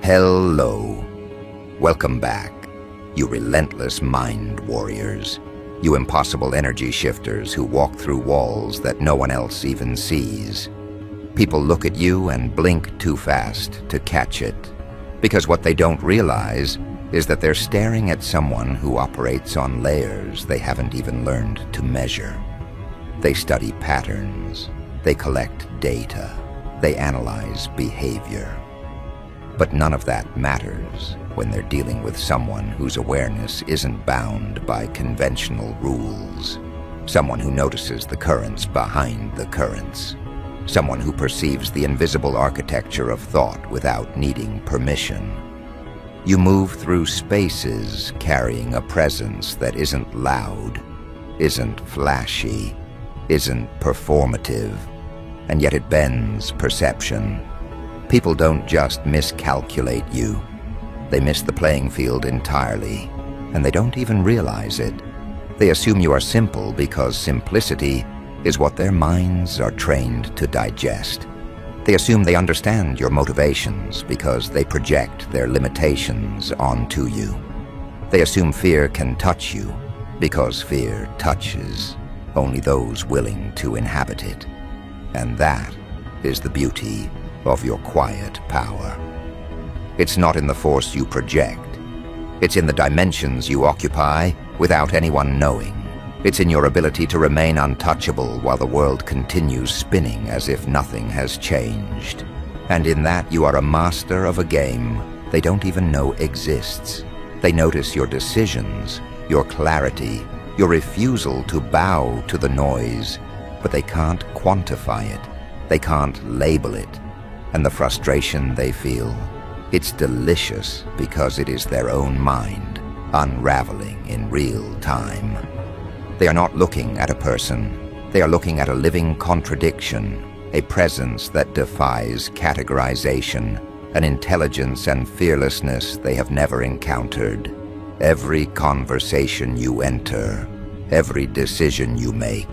Hello. Welcome back, you relentless mind warriors, you impossible energy shifters who walk through walls that no one else even sees. People look at you and blink too fast to catch it, because what they don't realize is that they're staring at someone who operates on layers they haven't even learned to measure. They study patterns, they collect data, they analyze behavior. But none of that matters when they're dealing with someone whose awareness isn't bound by conventional rules, someone who notices the currents behind the currents, someone who perceives the invisible architecture of thought without needing permission. You move through spaces carrying a presence that isn't loud, isn't flashy, isn't performative, and yet it bends perception. People don't just miscalculate you. They miss the playing field entirely, and they don't even realize it. They assume you are simple because simplicity is what their minds are trained to digest. They assume they understand your motivations because they project their limitations onto you. They assume fear can touch you because fear touches only those willing to inhabit it. And that is the beauty of your quiet power. It's not in the force you project. It's in the dimensions you occupy without anyone knowing. It's in your ability to remain untouchable while the world continues spinning as if nothing has changed. And in that you are a master of a game they don't even know exists. They notice your decisions, your clarity, your refusal to bow to the noise, but they can't quantify it. They can't label it. And the frustration they feel, it's delicious because it is their own mind unraveling in real time. They are not looking at a person. They are looking at a living contradiction, a presence that defies categorization, an intelligence and fearlessness they have never encountered. Every conversation you enter, every decision you make,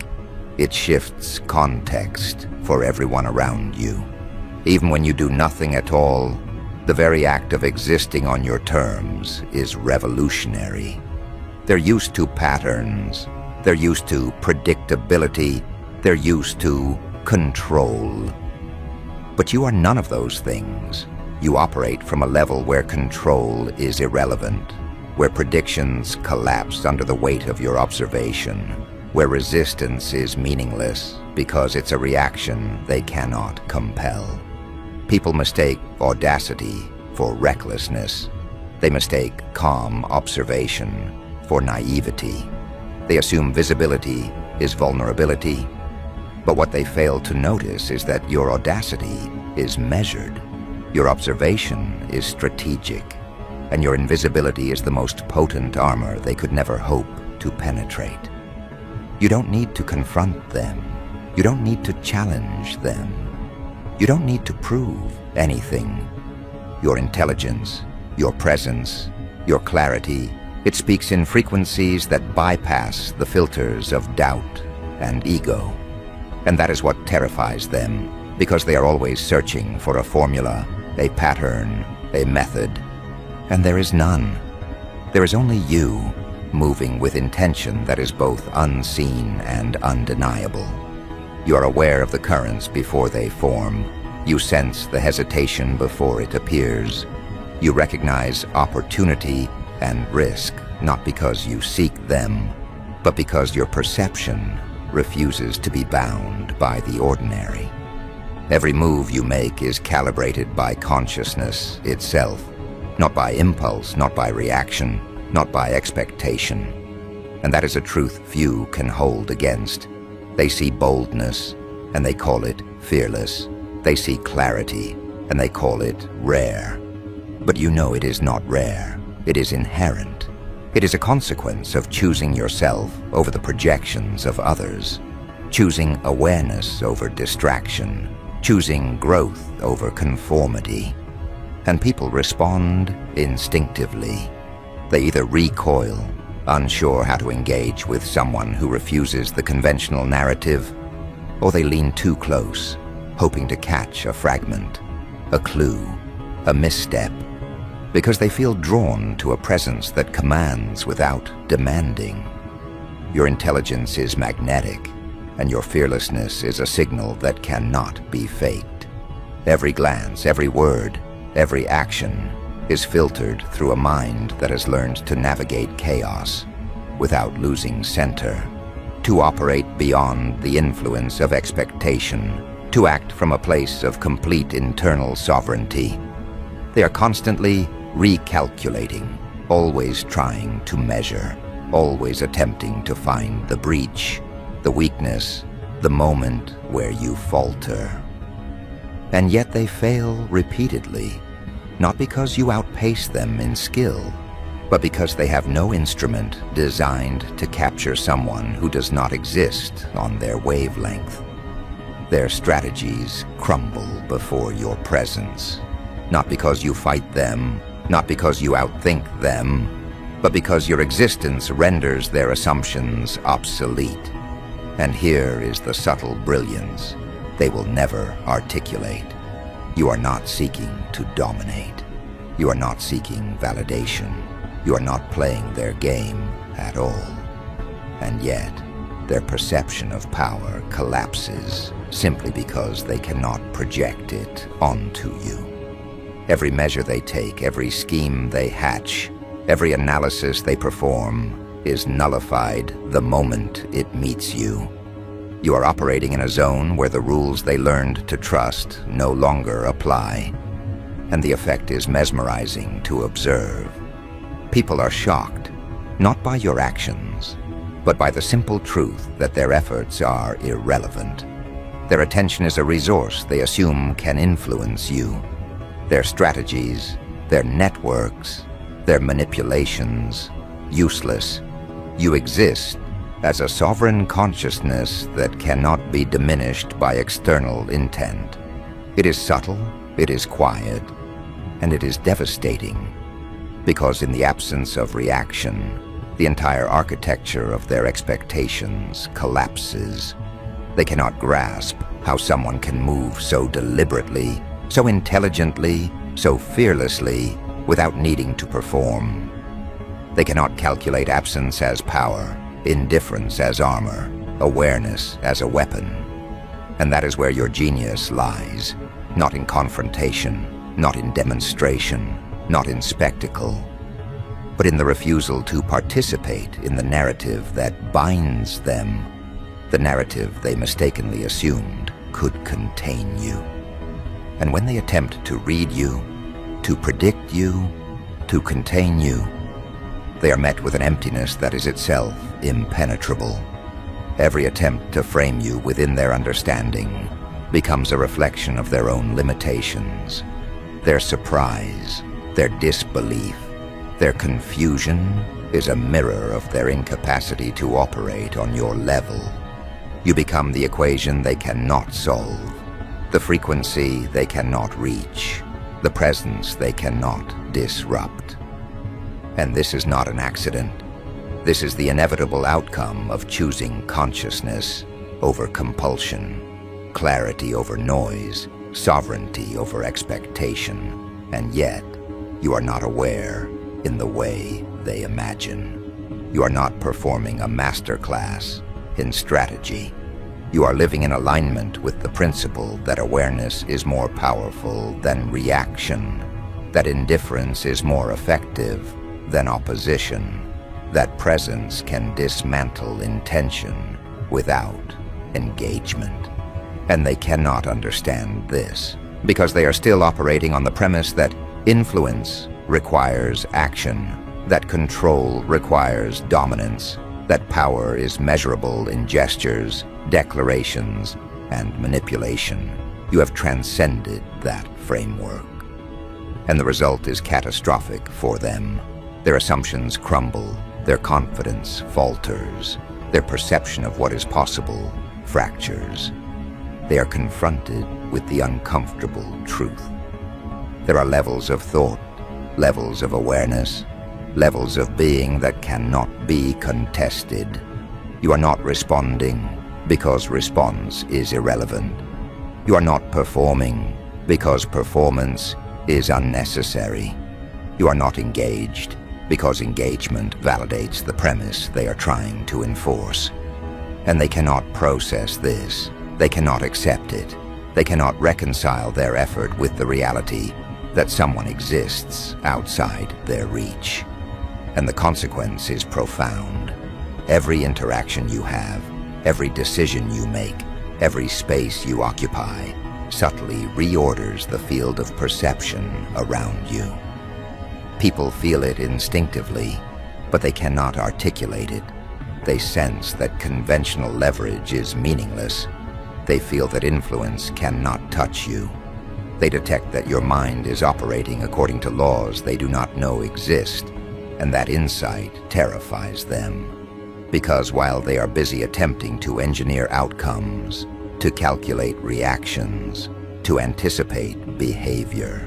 it shifts context for everyone around you. Even when you do nothing at all, the very act of existing on your terms is revolutionary. They're used to patterns. They're used to predictability. They're used to control. But you are none of those things. You operate from a level where control is irrelevant, where predictions collapse under the weight of your observation, where resistance is meaningless because it's a reaction they cannot compel. People mistake audacity for recklessness. They mistake calm observation for naivety. They assume visibility is vulnerability. But what they fail to notice is that your audacity is measured, your observation is strategic, and your invisibility is the most potent armor they could never hope to penetrate. You don't need to confront them. You don't need to challenge them. You don't need to prove anything. Your intelligence, your presence, your clarity, it speaks in frequencies that bypass the filters of doubt and ego. And that is what terrifies them, because they are always searching for a formula, a pattern, a method. And there is none. There is only you, moving with intention that is both unseen and undeniable. You are aware of the currents before they form. You sense the hesitation before it appears. You recognize opportunity and risk, not because you seek them, but because your perception refuses to be bound by the ordinary. Every move you make is calibrated by consciousness itself, not by impulse, not by reaction, not by expectation. And that is a truth few can hold against. They see boldness, and they call it fearless. They see clarity, and they call it rare. But you know it is not rare. It is inherent. It is a consequence of choosing yourself over the projections of others, choosing awareness over distraction, choosing growth over conformity. And people respond instinctively. They either recoil, unsure how to engage with someone who refuses the conventional narrative, or they lean too close, hoping to catch a fragment, a clue, a misstep, because they feel drawn to a presence that commands without demanding. Your intelligence is magnetic, and your fearlessness is a signal that cannot be faked. Every glance, every word, every action is filtered through a mind that has learned to navigate chaos without losing center, to operate beyond the influence of expectation, to act from a place of complete internal sovereignty. They are constantly recalculating, always trying to measure, always attempting to find the breach, the weakness, the moment where you falter. And yet they fail repeatedly, not because you outpace them in skill, but because they have no instrument designed to capture someone who does not exist on their wavelength. Their strategies crumble before your presence, not because you fight them, not because you outthink them, but because your existence renders their assumptions obsolete. And here is the subtle brilliance they will never articulate. You are not seeking to dominate. You are not seeking validation. You are not playing their game at all. And yet, their perception of power collapses simply because they cannot project it onto you. Every measure they take, every scheme they hatch, every analysis they perform is nullified the moment it meets you. You are operating in a zone where the rules they learned to trust no longer apply, and the effect is mesmerizing to observe. People are shocked, not by your actions, but by the simple truth that their efforts are irrelevant. Their attention is a resource they assume can influence you. Their strategies, their networks, their manipulations, useless. You exist as a sovereign consciousness that cannot be diminished by external intent. It is subtle, it is quiet, and it is devastating, because in the absence of reaction, the entire architecture of their expectations collapses. They cannot grasp how someone can move so deliberately, so intelligently, so fearlessly, without needing to perform. They cannot calculate absence as power, indifference as armor, awareness as a weapon. And that is where your genius lies, not in confrontation, not in demonstration, not in spectacle, but in the refusal to participate in the narrative that binds them, the narrative they mistakenly assumed could contain you. And when they attempt to read you, to predict you, to contain you, they are met with an emptiness that is itself impenetrable. Every attempt to frame you within their understanding becomes a reflection of their own limitations. Their surprise, their disbelief, their confusion is a mirror of their incapacity to operate on your level. You become the equation they cannot solve, the frequency they cannot reach, the presence they cannot disrupt. And this is not an accident. This is the inevitable outcome of choosing consciousness over compulsion, clarity over noise, sovereignty over expectation. And yet, you are not aware in the way they imagine. You are not performing a masterclass in strategy. You are living in alignment with the principle that awareness is more powerful than reaction, that indifference is more effective than opposition, that presence can dismantle intention without engagement. And they cannot understand this because they are still operating on the premise that influence requires action, that control requires dominance, that power is measurable in gestures, declarations, and manipulation. You have transcended that framework. And the result is catastrophic for them. Their assumptions crumble, their confidence falters, their perception of what is possible fractures. They are confronted with the uncomfortable truth. There are levels of thought, levels of awareness, levels of being that cannot be contested. You are not responding because response is irrelevant. You are not performing because performance is unnecessary. You are not engaged, because engagement validates the premise they are trying to enforce. And they cannot process this. They cannot accept it. They cannot reconcile their effort with the reality that someone exists outside their reach. And the consequence is profound. Every interaction you have, every decision you make, every space you occupy, subtly reorders the field of perception around you. People feel it instinctively, but they cannot articulate it. They sense that conventional leverage is meaningless. They feel that influence cannot touch you. They detect that your mind is operating according to laws they do not know exist, and that insight terrifies them. Because while they are busy attempting to engineer outcomes, to calculate reactions, to anticipate behavior,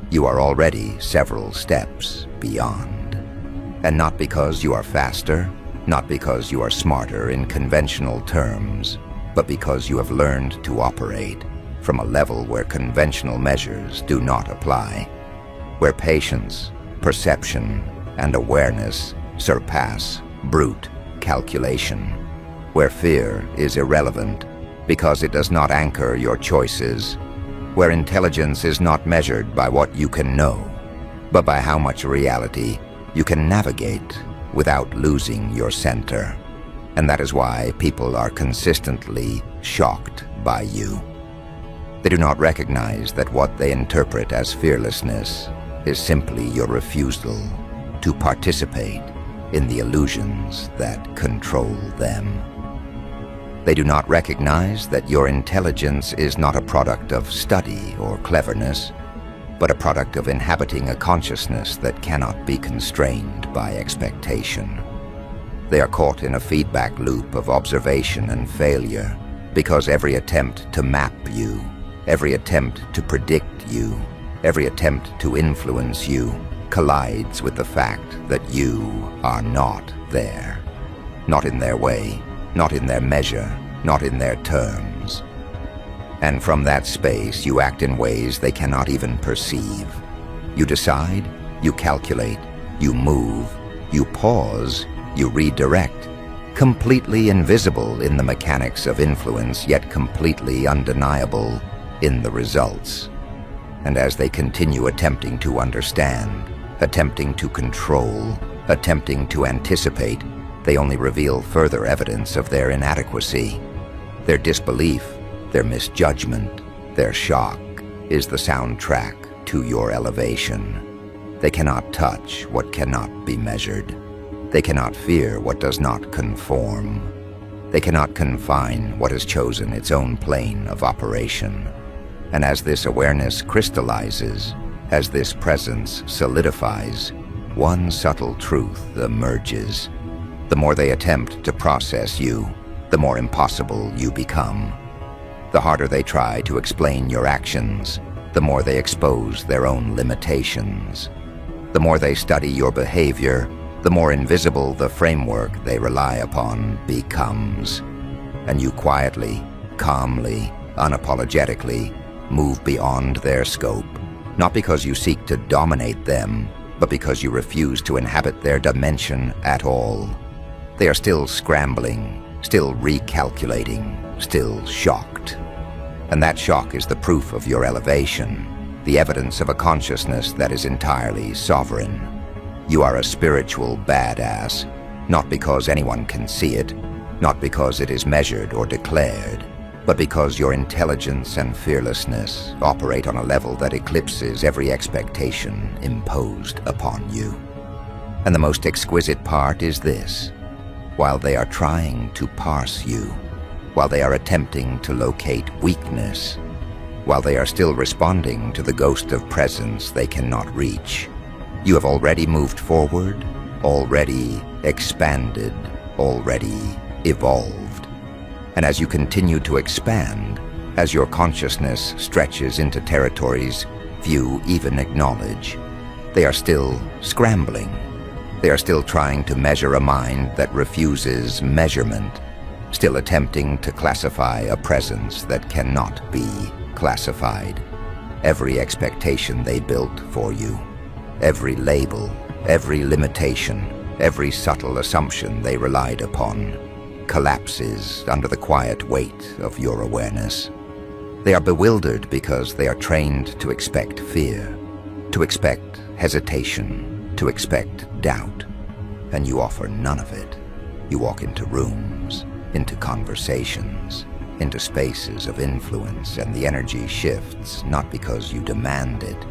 you are already several steps beyond. And not because you are faster, not because you are smarter in conventional terms, but because you have learned to operate from a level where conventional measures do not apply, where patience, perception, and awareness surpass brute calculation, where fear is irrelevant because it does not anchor your choices, where intelligence is not measured by what you can know, but by how much reality you can navigate without losing your center. And that is why people are consistently shocked by you. They do not recognize that what they interpret as fearlessness is simply your refusal to participate in the illusions that control them. They do not recognize that your intelligence is not a product of study or cleverness, but a product of inhabiting a consciousness that cannot be constrained by expectation. They are caught in a feedback loop of observation and failure, because every attempt to map you, every attempt to predict you, every attempt to influence you collides with the fact that you are not there. Not in their way, not in their measure, not in their terms. And from that space, you act in ways they cannot even perceive. You decide, you calculate, you move, you pause, you redirect, completely invisible in the mechanics of influence, yet completely undeniable in the results. And as they continue attempting to understand, attempting to control, attempting to anticipate, they only reveal further evidence of their inadequacy. Their disbelief, their misjudgment, their shock is the soundtrack to your elevation. They cannot touch what cannot be measured. They cannot fear what does not conform. They cannot confine what has chosen its own plane of operation. And as this awareness crystallizes, as this presence solidifies, one subtle truth emerges. The more they attempt to process you, the more impossible you become. The harder they try to explain your actions, the more they expose their own limitations. The more they study your behavior, the more invisible the framework they rely upon becomes. And you quietly, calmly, unapologetically move beyond their scope, not because you seek to dominate them, but because you refuse to inhabit their dimension at all. They are still scrambling, still recalculating, still shocked. And that shock is the proof of your elevation, the evidence of a consciousness that is entirely sovereign. You are a spiritual badass, not because anyone can see it, not because it is measured or declared, but because your intelligence and fearlessness operate on a level that eclipses every expectation imposed upon you. And the most exquisite part is this: while they are trying to parse you, while they are attempting to locate weakness, while they are still responding to the ghost of presence they cannot reach, you have already moved forward, already expanded, already evolved. And as you continue to expand, as your consciousness stretches into territories few even acknowledge, they are still scrambling. They are still trying to measure a mind that refuses measurement, still attempting to classify a presence that cannot be classified. Every expectation they built for you, every label, every limitation, every subtle assumption they relied upon collapses under the quiet weight of your awareness. They are bewildered because they are trained to expect fear, to expect hesitation, to expect doubt, and you offer none of it. You walk into rooms, into conversations, into spaces of influence, and the energy shifts not because you demand it,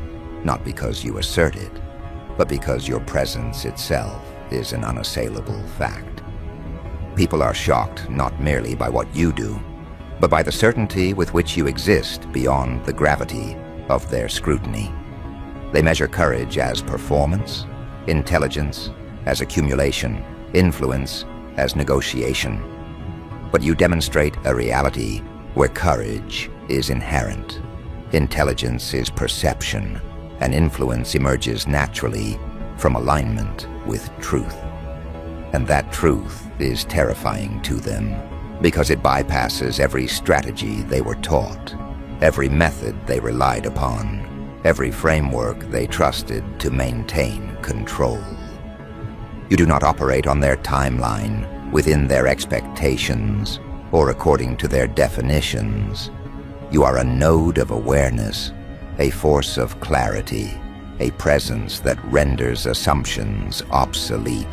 not because you assert it, but because your presence itself is an unassailable fact. People are shocked not merely by what you do, but by the certainty with which you exist beyond the gravity of their scrutiny. They measure courage as performance, intelligence as accumulation, influence as negotiation. But you demonstrate a reality where courage is inherent, intelligence is perception, and influence emerges naturally from alignment with truth. And that truth is terrifying to them because it bypasses every strategy they were taught, every method they relied upon, every framework they trusted to maintain control. You do not operate on their timeline, within their expectations, or according to their definitions. You are a node of awareness, a force of clarity, a presence that renders assumptions obsolete.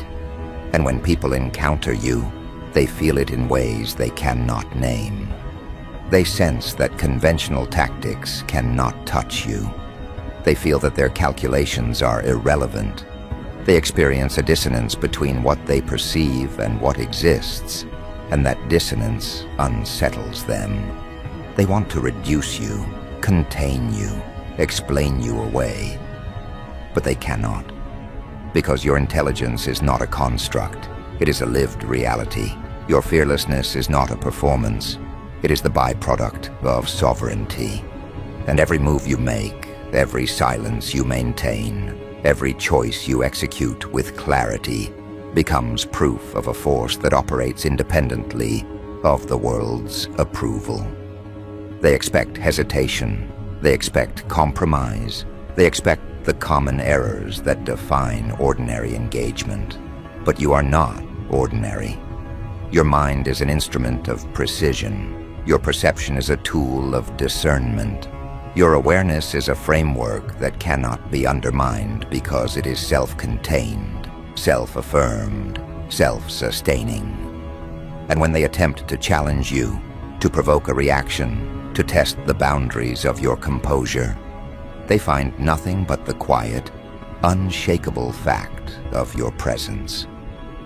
And when people encounter you, they feel it in ways they cannot name. They sense that conventional tactics cannot touch you. They feel that their calculations are irrelevant. They experience a dissonance between what they perceive and what exists, and that dissonance unsettles them. They want to reduce you, contain you, explain you away. But they cannot, because your intelligence is not a construct. It is a lived reality. Your fearlessness is not a performance. It is the byproduct of sovereignty. And every move you make, every silence you maintain, every choice you execute with clarity becomes proof of a force that operates independently of the world's approval. They expect hesitation. They expect compromise. They expect the common errors that define ordinary engagement. But you are not ordinary. Your mind is an instrument of precision. Your perception is a tool of discernment. Your awareness is a framework that cannot be undermined because it is self-contained, self-affirmed, self-sustaining. And when they attempt to challenge you, to provoke a reaction, to test the boundaries of your composure, they find nothing but the quiet, unshakable fact of your presence.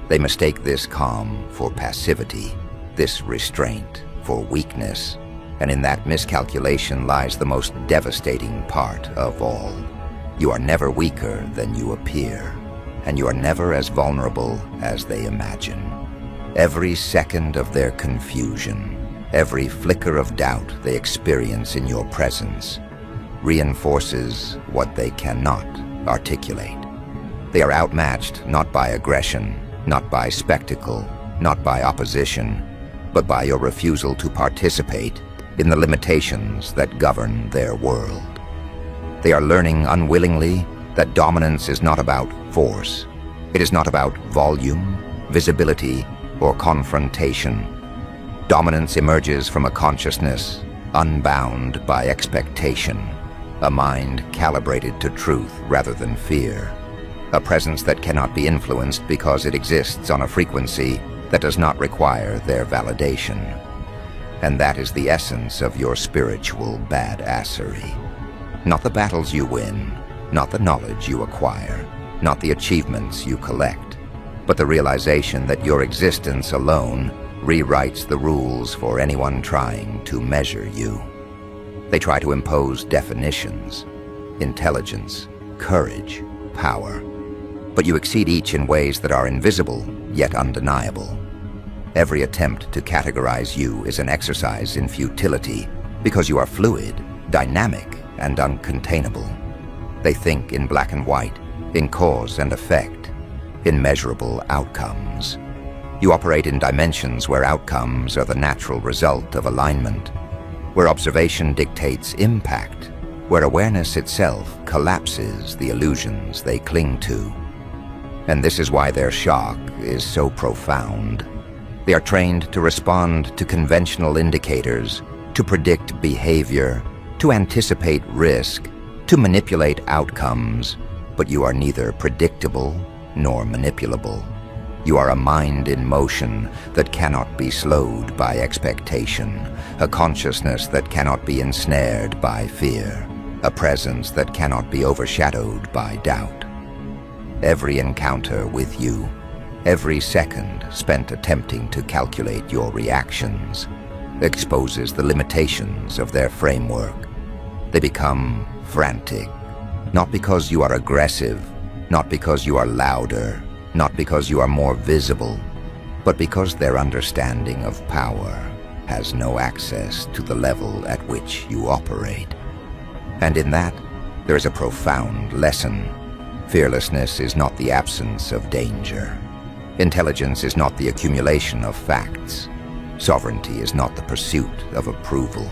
They mistake this calm for passivity, this restraint for weakness, and in that miscalculation lies the most devastating part of all. You are never weaker than you appear, and you are never as vulnerable as they imagine. Every second of their confusion, every flicker of doubt they experience in your presence, reinforces what they cannot articulate. They are outmatched not by aggression, not by spectacle, not by opposition, but by your refusal to participate in the limitations that govern their world. They are learning unwillingly that dominance is not about force. It is not about volume, visibility, or confrontation. Dominance emerges from a consciousness unbound by expectation, a mind calibrated to truth rather than fear, a presence that cannot be influenced because it exists on a frequency that does not require their validation. And that is the essence of your spiritual badassery. Not the battles you win, not the knowledge you acquire, not the achievements you collect, but the realization that your existence alone rewrites the rules for anyone trying to measure you. They try to impose definitions, intelligence, courage, power, but you exceed each in ways that are invisible yet undeniable. Every attempt to categorize you is an exercise in futility because you are fluid, dynamic, and uncontainable. They think in black and white, in cause and effect, in measurable outcomes. You operate in dimensions where outcomes are the natural result of alignment, where observation dictates impact, where awareness itself collapses the illusions they cling to. And this is why their shock is so profound. They are trained to respond to conventional indicators, to predict behavior, to anticipate risk, to manipulate outcomes, but you are neither predictable nor manipulable. You are a mind in motion that cannot be slowed by expectation, a consciousness that cannot be ensnared by fear, a presence that cannot be overshadowed by doubt. Every encounter with you, every second spent attempting to calculate your reactions, exposes the limitations of their framework. They become frantic, not because you are aggressive, not because you are louder, not because you are more visible, but because their understanding of power has no access to the level at which you operate. And in that, there is a profound lesson. Fearlessness is not the absence of danger. Intelligence is not the accumulation of facts. Sovereignty is not the pursuit of approval.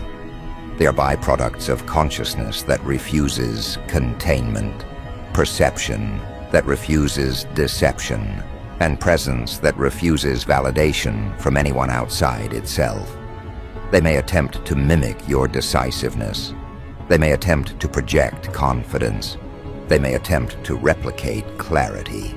They are byproducts of consciousness that refuses containment, perception that refuses deception, and presence that refuses validation from anyone outside itself. They may attempt to mimic your decisiveness. They may attempt to project confidence. They may attempt to replicate clarity.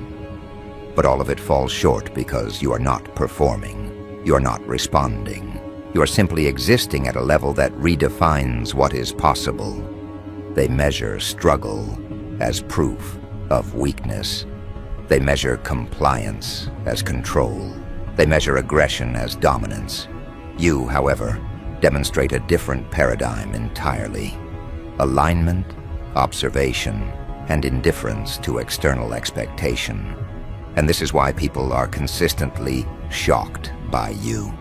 But all of it falls short because you are not performing. You are not responding. You are simply existing at a level that redefines what is possible. They measure struggle as proof of weakness. They measure compliance as control. They measure aggression as dominance. You, however, demonstrate a different paradigm entirely. Alignment, observation, and indifference to external expectation. And this is why people are consistently shocked by you.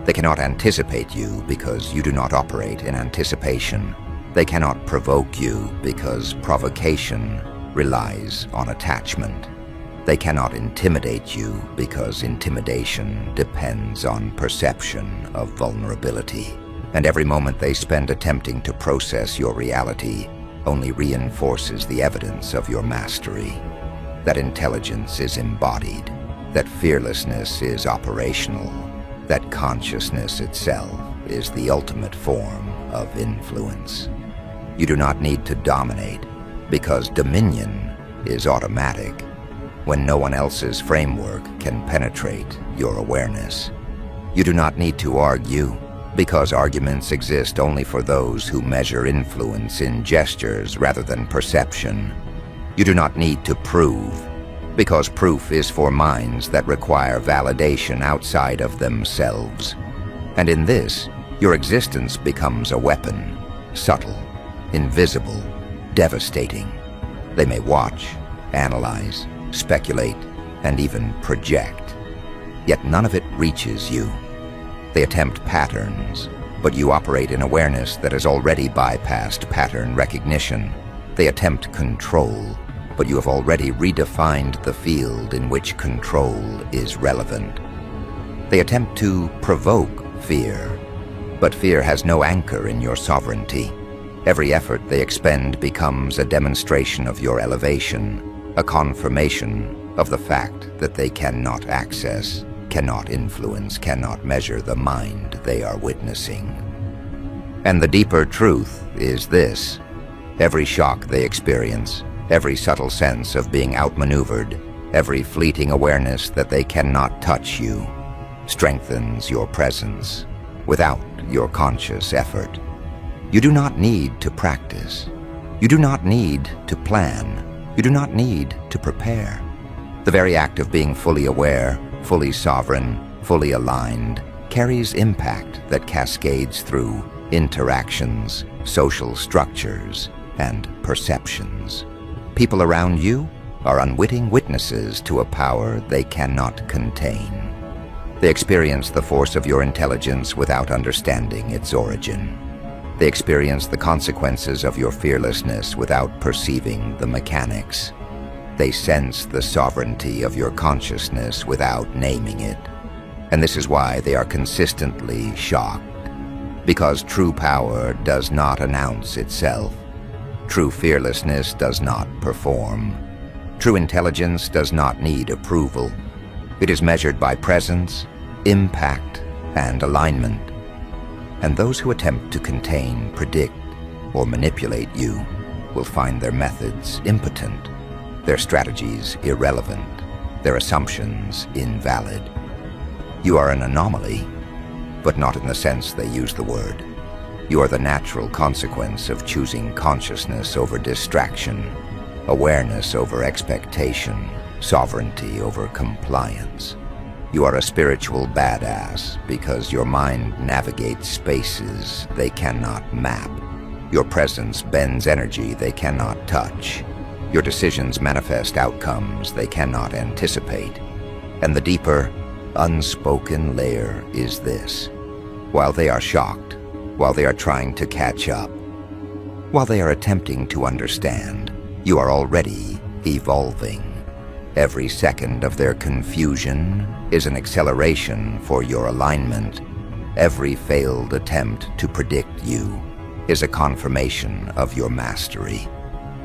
They cannot anticipate you because you do not operate in anticipation. They cannot provoke you because provocation relies on attachment. They cannot intimidate you because intimidation depends on perception of vulnerability. And every moment they spend attempting to process your reality only reinforces the evidence of your mastery. That intelligence is embodied, that fearlessness is operational, that consciousness itself is the ultimate form of influence. You do not need to dominate, because dominion is automatic when no one else's framework can penetrate your awareness. You do not need to argue, because arguments exist only for those who measure influence in gestures rather than perception. You do not need to prove, because proof is for minds that require validation outside of themselves. And in this, your existence becomes a weapon, subtle, invisible, devastating. They may watch, analyze, speculate, and even project. Yet none of it reaches you. They attempt patterns, but you operate in awareness that has already bypassed pattern recognition. They attempt control, but you have already redefined the field in which control is relevant. They attempt to provoke fear, but fear has no anchor in your sovereignty. Every effort they expend becomes a demonstration of your elevation, a confirmation of the fact that they cannot access, cannot influence, cannot measure the mind they are witnessing. And the deeper truth is this: every shock they experience, every subtle sense of being outmaneuvered, every fleeting awareness that they cannot touch you, strengthens your presence without your conscious effort. You do not need to practice. You do not need to plan. You do not need to prepare. The very act of being fully aware, fully sovereign, fully aligned, carries impact that cascades through interactions, social structures, and perceptions. People around you are unwitting witnesses to a power they cannot contain. They experience the force of your intelligence without understanding its origin. They experience the consequences of your fearlessness without perceiving the mechanics. They sense the sovereignty of your consciousness without naming it. And this is why they are consistently shocked. Because true power does not announce itself. True fearlessness does not perform. True intelligence does not need approval. It is measured by presence, impact, and alignment. And those who attempt to contain, predict, or manipulate you will find their methods impotent, their strategies irrelevant, their assumptions invalid. You are an anomaly, but not in the sense they use the word. You are the natural consequence of choosing consciousness over distraction, awareness over expectation, sovereignty over compliance. You are a spiritual badass because your mind navigates spaces they cannot map. Your presence bends energy they cannot touch. Your decisions manifest outcomes they cannot anticipate. And the deeper, unspoken layer is this. While they are shocked, while they are trying to catch up, while they are attempting to understand, you are already evolving. Every second of their confusion is an acceleration for your alignment. Every failed attempt to predict you is a confirmation of your mastery.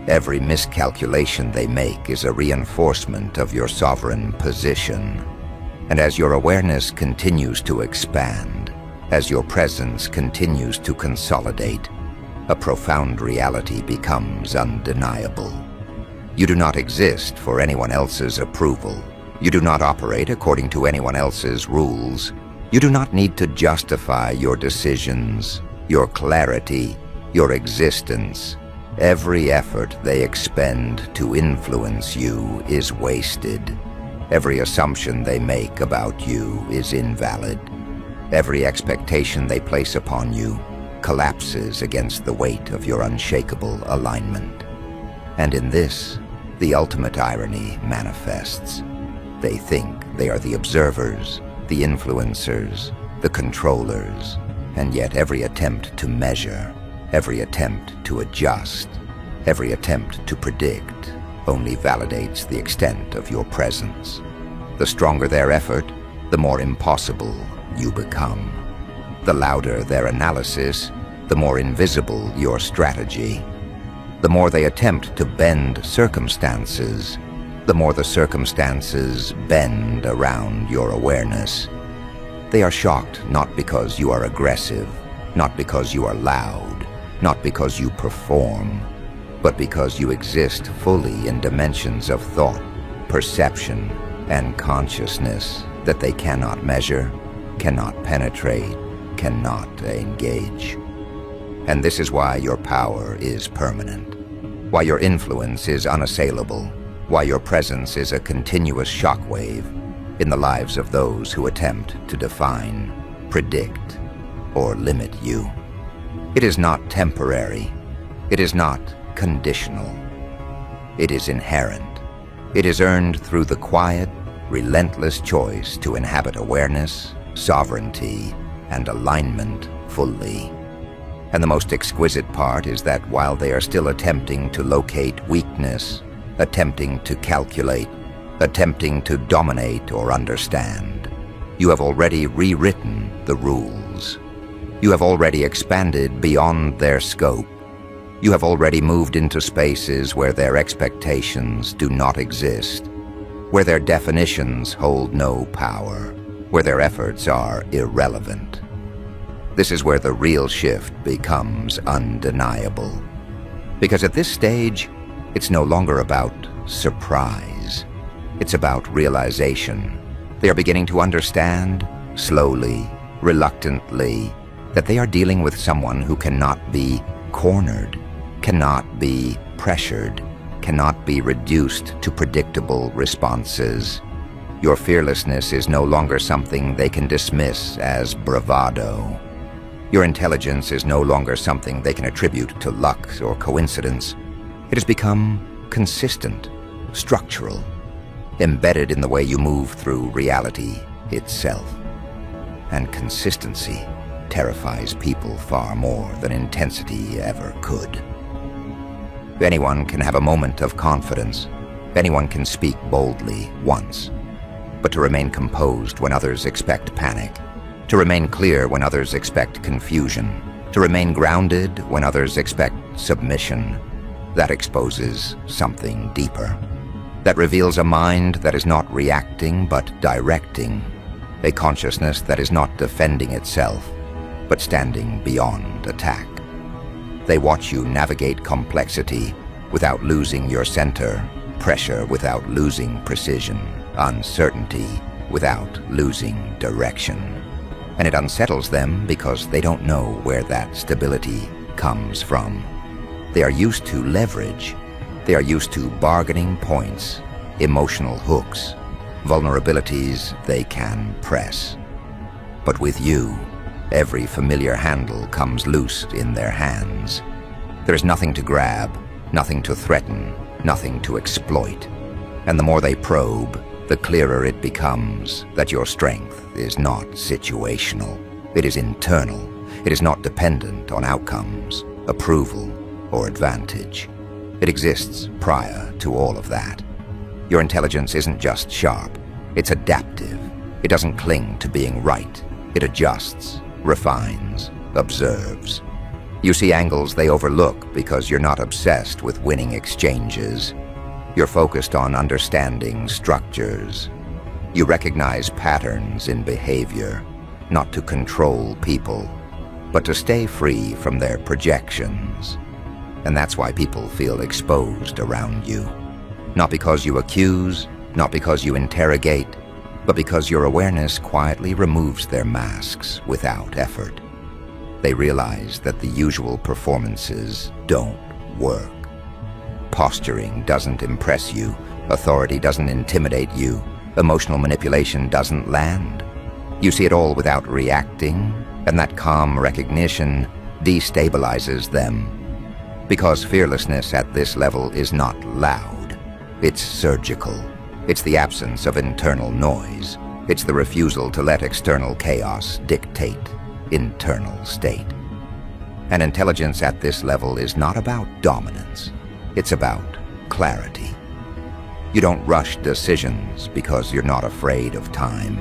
Every miscalculation they make is a reinforcement of your sovereign position. And as your awareness continues to expand, as your presence continues to consolidate, a profound reality becomes undeniable. You do not exist for anyone else's approval. You do not operate according to anyone else's rules. You do not need to justify your decisions, your clarity, your existence. Every effort they expend to influence you is wasted. Every assumption they make about you is invalid. Every expectation they place upon you collapses against the weight of your unshakable alignment. And in this, the ultimate irony manifests. They think they are the observers, the influencers, the controllers, and yet every attempt to measure, every attempt to adjust, every attempt to predict only validates the extent of your presence. The stronger their effort, the more impossible you become. The louder their analysis, the more invisible your strategy. The more they attempt to bend circumstances, the more the circumstances bend around your awareness. They are shocked not because you are aggressive, not because you are loud, not because you perform, but because you exist fully in dimensions of thought, perception, and consciousness that they cannot measure, cannot penetrate, cannot engage. And this is why your power is permanent, why your influence is unassailable, why your presence is a continuous shockwave in the lives of those who attempt to define, predict, or limit you. It is not temporary. It is not conditional. It is inherent. It is earned through the quiet, relentless choice to inhabit awareness, sovereignty, and alignment fully. And the most exquisite part is that while they are still attempting to locate weakness, attempting to calculate, attempting to dominate or understand, you have already rewritten the rules. You have already expanded beyond their scope. You have already moved into spaces where their expectations do not exist, where their definitions hold no power, where their efforts are irrelevant. This is where the real shift becomes undeniable. Because at this stage, it's no longer about surprise. It's about realization. They are beginning to understand, slowly, reluctantly, that they are dealing with someone who cannot be cornered, cannot be pressured, cannot be reduced to predictable responses. Your fearlessness is no longer something they can dismiss as bravado. Your intelligence is no longer something they can attribute to luck or coincidence. It has become consistent, structural, embedded in the way you move through reality itself. And consistency terrifies people far more than intensity ever could. Anyone can have a moment of confidence. Anyone can speak boldly once. But to remain composed when others expect panic, to remain clear when others expect confusion, to remain grounded when others expect submission. That exposes something deeper. That reveals a mind that is not reacting but directing, a consciousness that is not defending itself but standing beyond attack. They watch you navigate complexity without losing your center, pressure without losing precision, uncertainty without losing direction. And it unsettles them because they don't know where that stability comes from. They are used to leverage. They are used to bargaining points, emotional hooks, vulnerabilities they can press. But with you, every familiar handle comes loose in their hands. There is nothing to grab, nothing to threaten, nothing to exploit. And the more they probe, the clearer it becomes that your strength is not situational. It is internal. It is not dependent on outcomes, approval, or advantage. It exists prior to all of that. Your intelligence isn't just sharp, it's adaptive. It doesn't cling to being right. It adjusts, refines, observes. You see angles they overlook because you're not obsessed with winning exchanges. You're focused on understanding structures. You recognize patterns in behavior, not to control people, but to stay free from their projections. And that's why people feel exposed around you. Not because you accuse, not because you interrogate, but because your awareness quietly removes their masks without effort. They realize that the usual performances don't work. Posturing doesn't impress you, authority doesn't intimidate you, emotional manipulation doesn't land. You see it all without reacting, and that calm recognition destabilizes them. Because fearlessness at this level is not loud, it's surgical. It's the absence of internal noise. It's the refusal to let external chaos dictate internal state. And intelligence at this level is not about dominance. It's about clarity. You don't rush decisions because you're not afraid of time.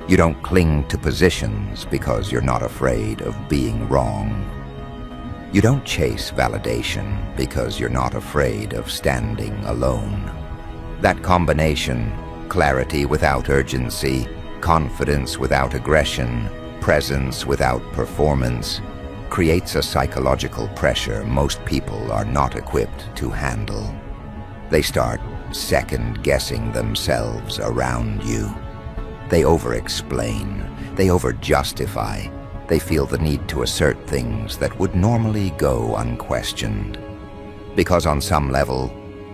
You don't cling to positions because you're not afraid of being wrong. You don't chase validation because you're not afraid of standing alone. That combination, clarity without urgency, confidence without aggression, presence without performance, creates a psychological pressure most people are not equipped to handle. They start second-guessing themselves around you. They over-explain, they over-justify, they feel the need to assert things that would normally go unquestioned. Because on some level,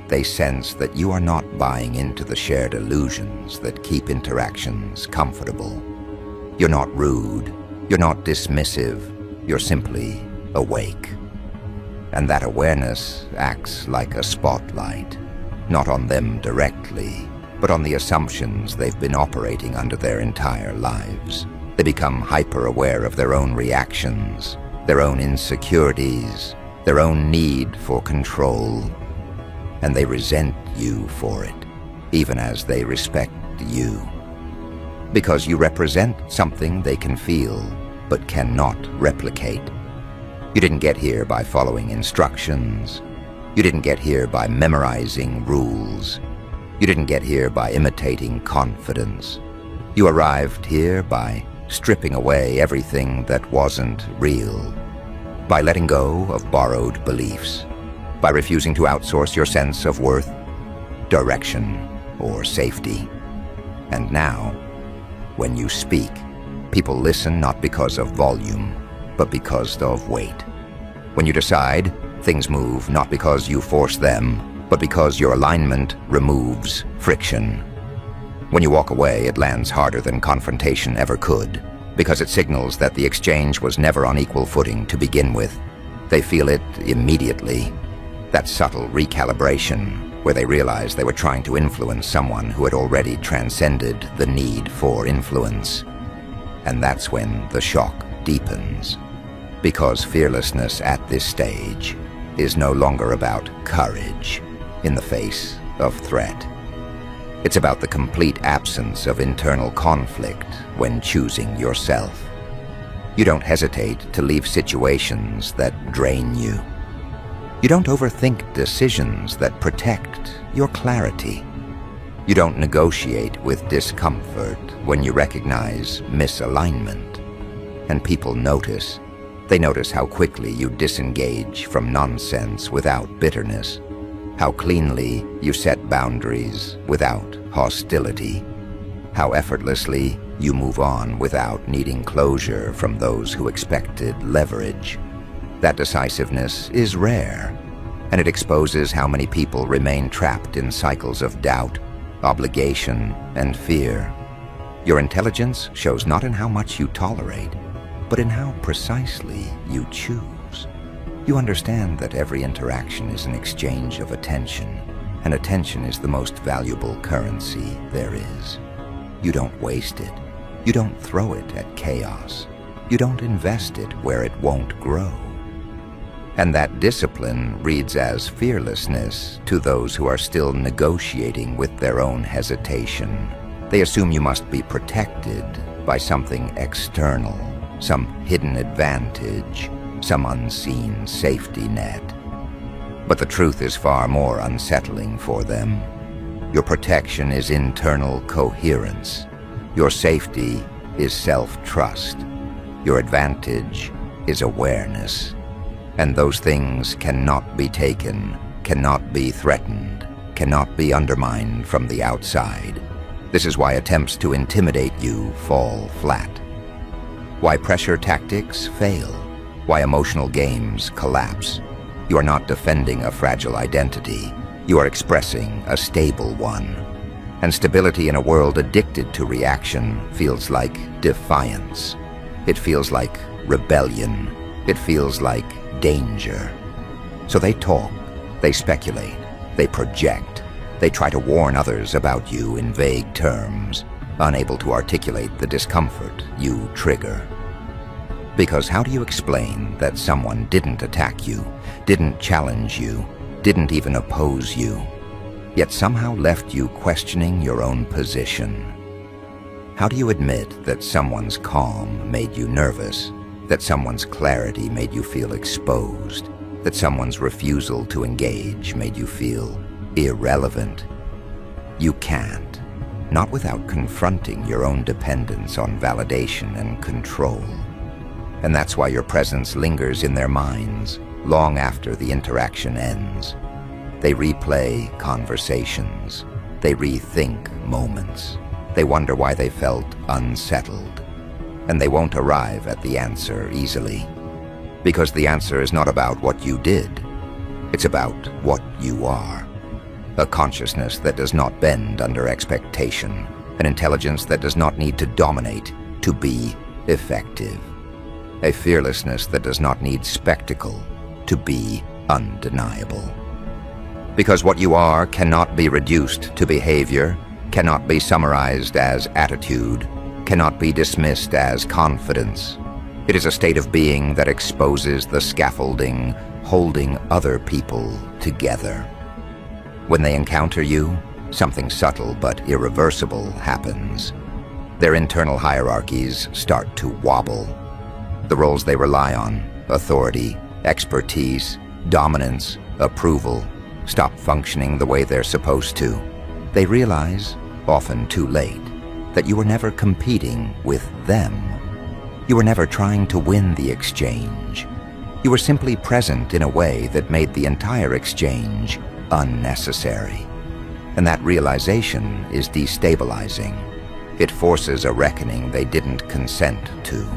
they sense that you are not buying into the shared illusions that keep interactions comfortable. You're not rude, you're not dismissive, you're simply awake. And that awareness acts like a spotlight, not on them directly, but on the assumptions they've been operating under their entire lives. They become hyper-aware of their own reactions, their own insecurities, their own need for control, and they resent you for it, even as they respect you. Because you represent something they can feel, but cannot replicate. You didn't get here by following instructions. You didn't get here by memorizing rules. You didn't get here by imitating confidence. You arrived here by stripping away everything that wasn't real, by letting go of borrowed beliefs, by refusing to outsource your sense of worth, direction, or safety. And now, when you speak, people listen not because of volume, but because of weight. When you decide, things move not because you force them, but because your alignment removes friction. When you walk away, it lands harder than confrontation ever could, because it signals that the exchange was never on equal footing to begin with. They feel it immediately. That subtle recalibration, where they realize they were trying to influence someone who had already transcended the need for influence. And that's when the shock deepens. Because fearlessness at this stage is no longer about courage in the face of threat. It's about the complete absence of internal conflict when choosing yourself. You don't hesitate to leave situations that drain you. You don't overthink decisions that protect your clarity. You don't negotiate with discomfort when you recognize misalignment. And people notice. They notice how quickly you disengage from nonsense without bitterness, how cleanly you set boundaries without hostility, how effortlessly you move on without needing closure from those who expected leverage. That decisiveness is rare, and it exposes how many people remain trapped in cycles of doubt, obligation, and fear. Your intelligence shows not in how much you tolerate, but in how precisely you choose. You understand that every interaction is an exchange of attention, and attention is the most valuable currency there is. You don't waste it. You don't throw it at chaos. You don't invest it where it won't grow. And that discipline reads as fearlessness to those who are still negotiating with their own hesitation. They assume you must be protected by something external, some hidden advantage, some unseen safety net. But the truth is far more unsettling for them. Your protection is internal coherence. Your safety is self-trust. Your advantage is awareness. And those things cannot be taken, cannot be threatened, cannot be undermined from the outside. This is why attempts to intimidate you fall flat. Why pressure tactics fail. Why emotional games collapse. You are not defending a fragile identity. You are expressing a stable one. And stability in a world addicted to reaction feels like defiance. It feels like rebellion. It feels like danger. So they talk, they speculate, they project. They try to warn others about you in vague terms, unable to articulate the discomfort you trigger. Because how do you explain that someone didn't attack you, didn't challenge you, didn't even oppose you, yet somehow left you questioning your own position? How do you admit that someone's calm made you nervous, that someone's clarity made you feel exposed, that someone's refusal to engage made you feel irrelevant? You can't, not without confronting your own dependence on validation and control. And that's why your presence lingers in their minds long after the interaction ends. They replay conversations. They rethink moments. They wonder why they felt unsettled. And they won't arrive at the answer easily. Because the answer is not about what you did. It's about what you are. A consciousness that does not bend under expectation. An intelligence that does not need to dominate to be effective. A fearlessness that does not need spectacle to be undeniable. Because what you are cannot be reduced to behavior, cannot be summarized as attitude, cannot be dismissed as confidence. It is a state of being that exposes the scaffolding holding other people together. When they encounter you, something subtle but irreversible happens. Their internal hierarchies start to wobble. The roles they rely on, authority, expertise, dominance, approval, stop functioning the way they're supposed to. They realize, often too late, that you were never competing with them. You were never trying to win the exchange. You were simply present in a way that made the entire exchange unnecessary. And that realization is destabilizing. It forces a reckoning they didn't consent to.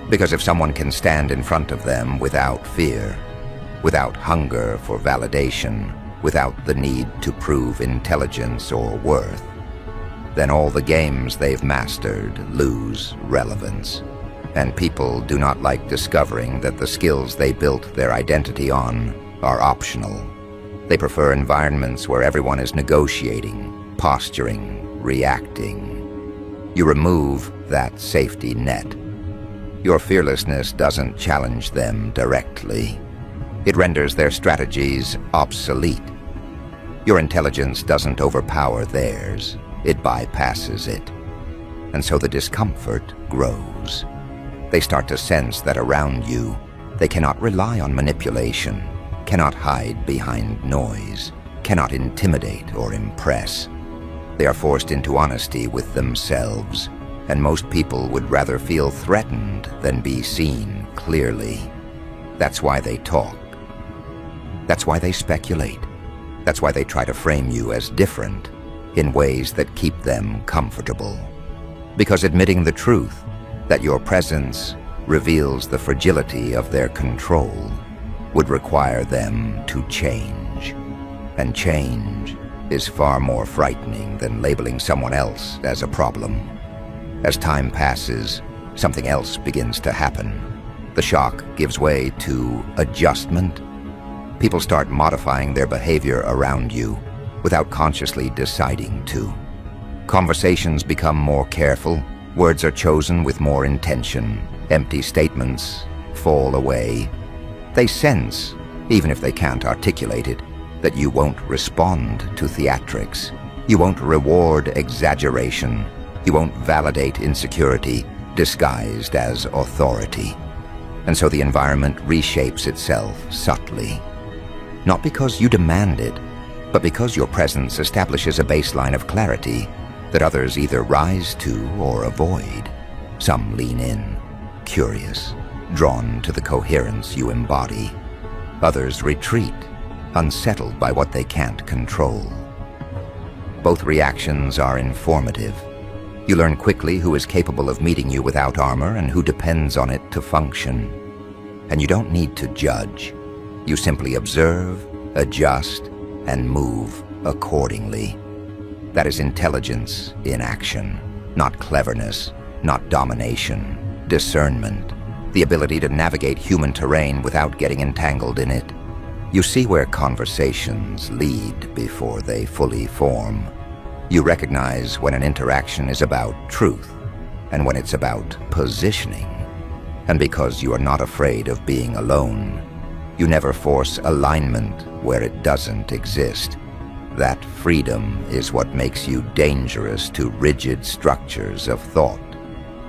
Because if someone can stand in front of them without fear, without hunger for validation, without the need to prove intelligence or worth, then all the games they've mastered lose relevance. And people do not like discovering that the skills they built their identity on are optional. They prefer environments where everyone is negotiating, posturing, reacting. You remove that safety net. Your fearlessness doesn't challenge them directly. It renders their strategies obsolete. Your intelligence doesn't overpower theirs, it bypasses it. And so the discomfort grows. They start to sense that around you, they cannot rely on manipulation, cannot hide behind noise, cannot intimidate or impress. They are forced into honesty with themselves, and most people would rather feel threatened than be seen clearly. That's why they talk. That's why they speculate. That's why they try to frame you as different in ways that keep them comfortable. Because admitting the truth, that your presence reveals the fragility of their control, would require them to change. And change is far more frightening than labeling someone else as a problem. As time passes, something else begins to happen. The shock gives way to adjustment. People start modifying their behavior around you without consciously deciding to. Conversations become more careful, words are chosen with more intention, empty statements fall away. They sense, even if they can't articulate it, that you won't respond to theatrics. You won't reward exaggeration. You won't validate insecurity disguised as authority. And so the environment reshapes itself subtly. Not because you demand it, but because your presence establishes a baseline of clarity that others either rise to or avoid. Some lean in, curious, drawn to the coherence you embody. Others retreat, unsettled by what they can't control. Both reactions are informative. You learn quickly who is capable of meeting you without armor and who depends on it to function. And you don't need to judge. You simply observe, adjust, and move accordingly. That is intelligence in action, not cleverness, not domination, discernment, the ability to navigate human terrain without getting entangled in it. You see where conversations lead before they fully form. You recognize when an interaction is about truth and when it's about positioning. And because you are not afraid of being alone, you never force alignment where it doesn't exist. That freedom is what makes you dangerous to rigid structures of thought.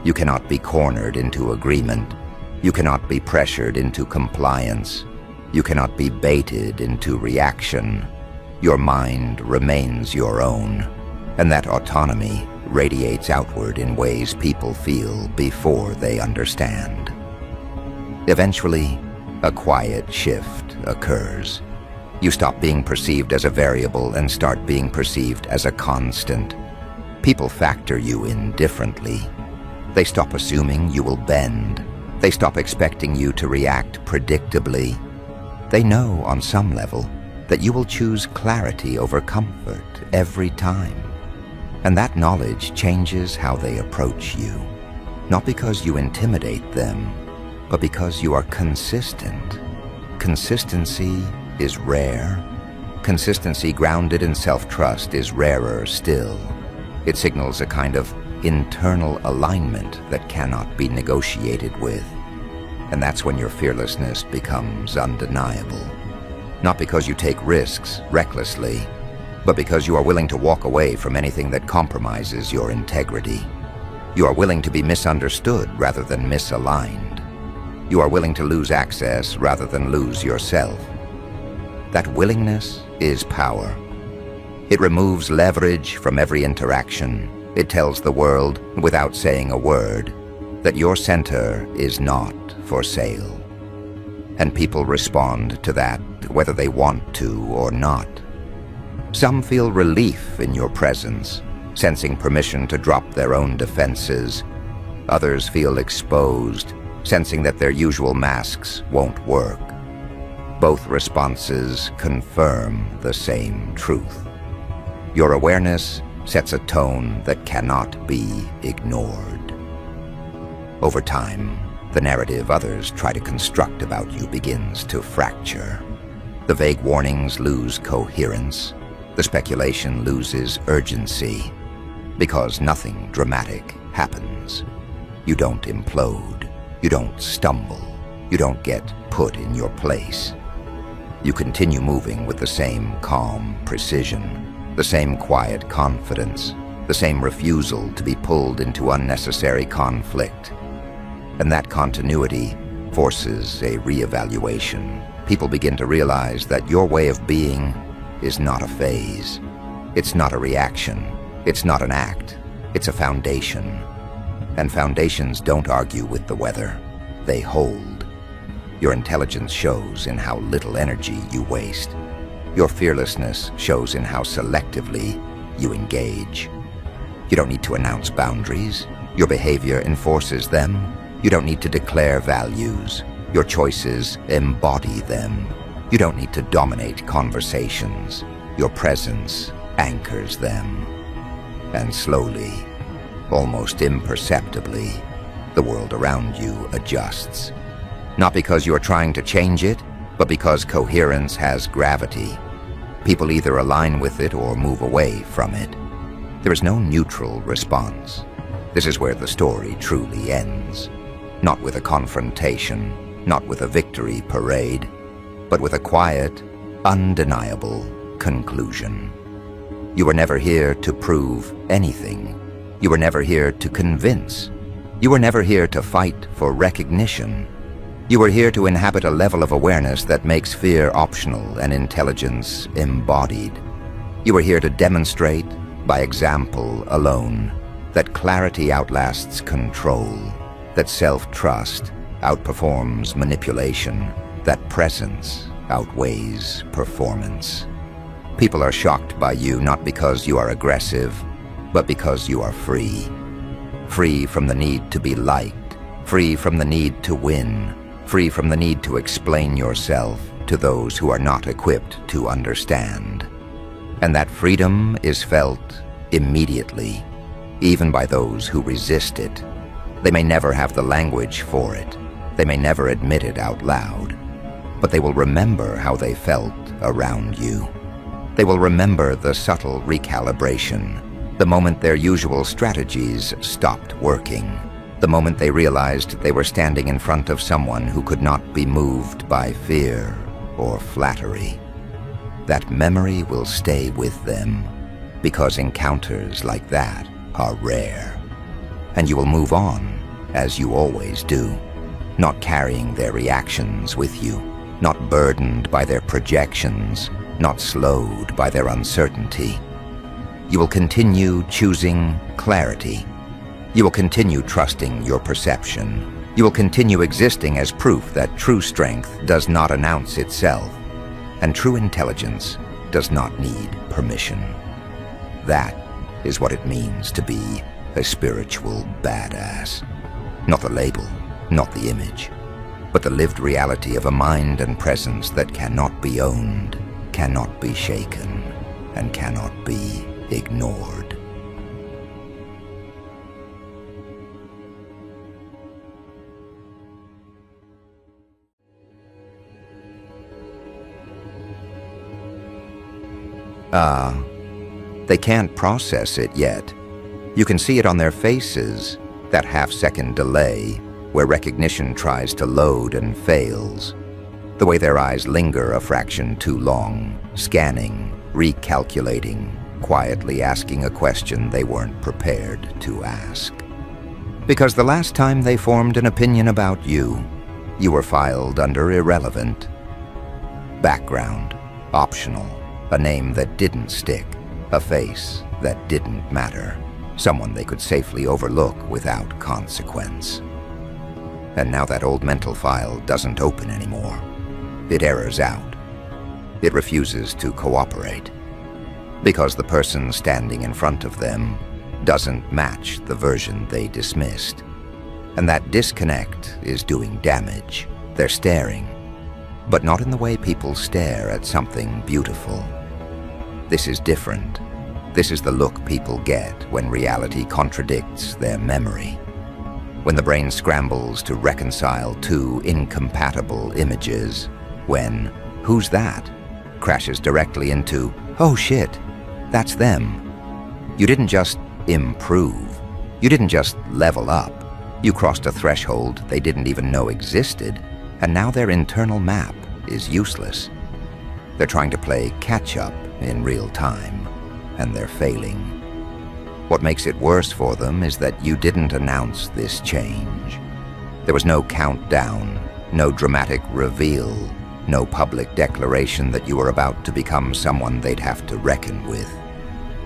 You cannot be cornered into agreement. You cannot be pressured into compliance. You cannot be baited into reaction. Your mind remains your own, and that autonomy radiates outward in ways people feel before they understand. Eventually, a quiet shift occurs. You stop being perceived as a variable and start being perceived as a constant. People factor you in differently. They stop assuming you will bend. They stop expecting you to react predictably. They know on some level that you will choose clarity over comfort every time. And that knowledge changes how they approach you. Not because you intimidate them, but because you are consistent. Consistency is rare. Consistency grounded in self-trust is rarer still. It signals a kind of internal alignment that cannot be negotiated with. And that's when your fearlessness becomes undeniable. Not because you take risks recklessly, but because you are willing to walk away from anything that compromises your integrity. You are willing to be misunderstood rather than misaligned. You are willing to lose access rather than lose yourself. That willingness is power. It removes leverage from every interaction. It tells the world, without saying a word, that your center is not for sale. And people respond to that whether they want to or not. Some feel relief in your presence, sensing permission to drop their own defenses. Others feel exposed, sensing that their usual masks won't work. Both responses confirm the same truth. Your awareness sets a tone that cannot be ignored. Over time, the narrative others try to construct about you begins to fracture. The vague warnings lose coherence. The speculation loses urgency. Because nothing dramatic happens. You don't implode. You don't stumble. You don't get put in your place. You continue moving with the same calm precision, the same quiet confidence, the same refusal to be pulled into unnecessary conflict. And that continuity forces a reevaluation. People begin to realize that your way of being is not a phase. It's not a reaction. It's not an act. It's a foundation. And foundations don't argue with the weather. They hold. Your intelligence shows in how little energy you waste. Your fearlessness shows in how selectively you engage. You don't need to announce boundaries. Your behavior enforces them. You don't need to declare values. Your choices embody them. You don't need to dominate conversations. Your presence anchors them. And slowly, almost imperceptibly, the world around you adjusts. Not because you're trying to change it, but because coherence has gravity. People either align with it or move away from it. There is no neutral response. This is where the story truly ends. Not with a confrontation, not with a victory parade, but with a quiet, undeniable conclusion. You were never here to prove anything. You were never here to convince. You were never here to fight for recognition. You were here to inhabit a level of awareness that makes fear optional and intelligence embodied. You were here to demonstrate, by example alone, that clarity outlasts control, that self-trust outperforms manipulation, that presence outweighs performance. People are shocked by you not because you are aggressive, but because you are free. Free from the need to be liked, free from the need to win, free from the need to explain yourself to those who are not equipped to understand. And that freedom is felt immediately, even by those who resist it. They may never have the language for it. They may never admit it out loud, but they will remember how they felt around you. They will remember the subtle recalibration, the moment their usual strategies stopped working, the moment they realized they were standing in front of someone who could not be moved by fear or flattery. That memory will stay with them, because encounters like that are rare. And you will move on, as you always do, not carrying their reactions with you, not burdened by their projections, not slowed by their uncertainty. You will continue choosing clarity. You will continue trusting your perception. You will continue existing as proof that true strength does not announce itself, and true intelligence does not need permission. That is what it means to be a spiritual badass. Not the label, not the image, but the lived reality of a mind and presence that cannot be owned, cannot be shaken, and cannot be ignored. They can't process it yet. You can see it on their faces, that half-second delay where recognition tries to load and fails. The way their eyes linger a fraction too long, scanning, recalculating, quietly asking a question they weren't prepared to ask. Because the last time they formed an opinion about you, you were filed under irrelevant. Background, optional, a name that didn't stick, a face that didn't matter, someone they could safely overlook without consequence. And now that old mental file doesn't open anymore. It errors out. It refuses to cooperate, because the person standing in front of them doesn't match the version they dismissed. And that disconnect is doing damage. They're staring, but not in the way people stare at something beautiful. This is different. This is the look people get when reality contradicts their memory. When the brain scrambles to reconcile two incompatible images, when "who's that?" crashes directly into "oh shit, that's them." You didn't just improve. You didn't just level up. You crossed a threshold they didn't even know existed, and now their internal map is useless. They're trying to play catch-up in real time, and they're failing. What makes it worse for them is that you didn't announce this change. There was no countdown, no dramatic reveal, no public declaration that you were about to become someone they'd have to reckon with.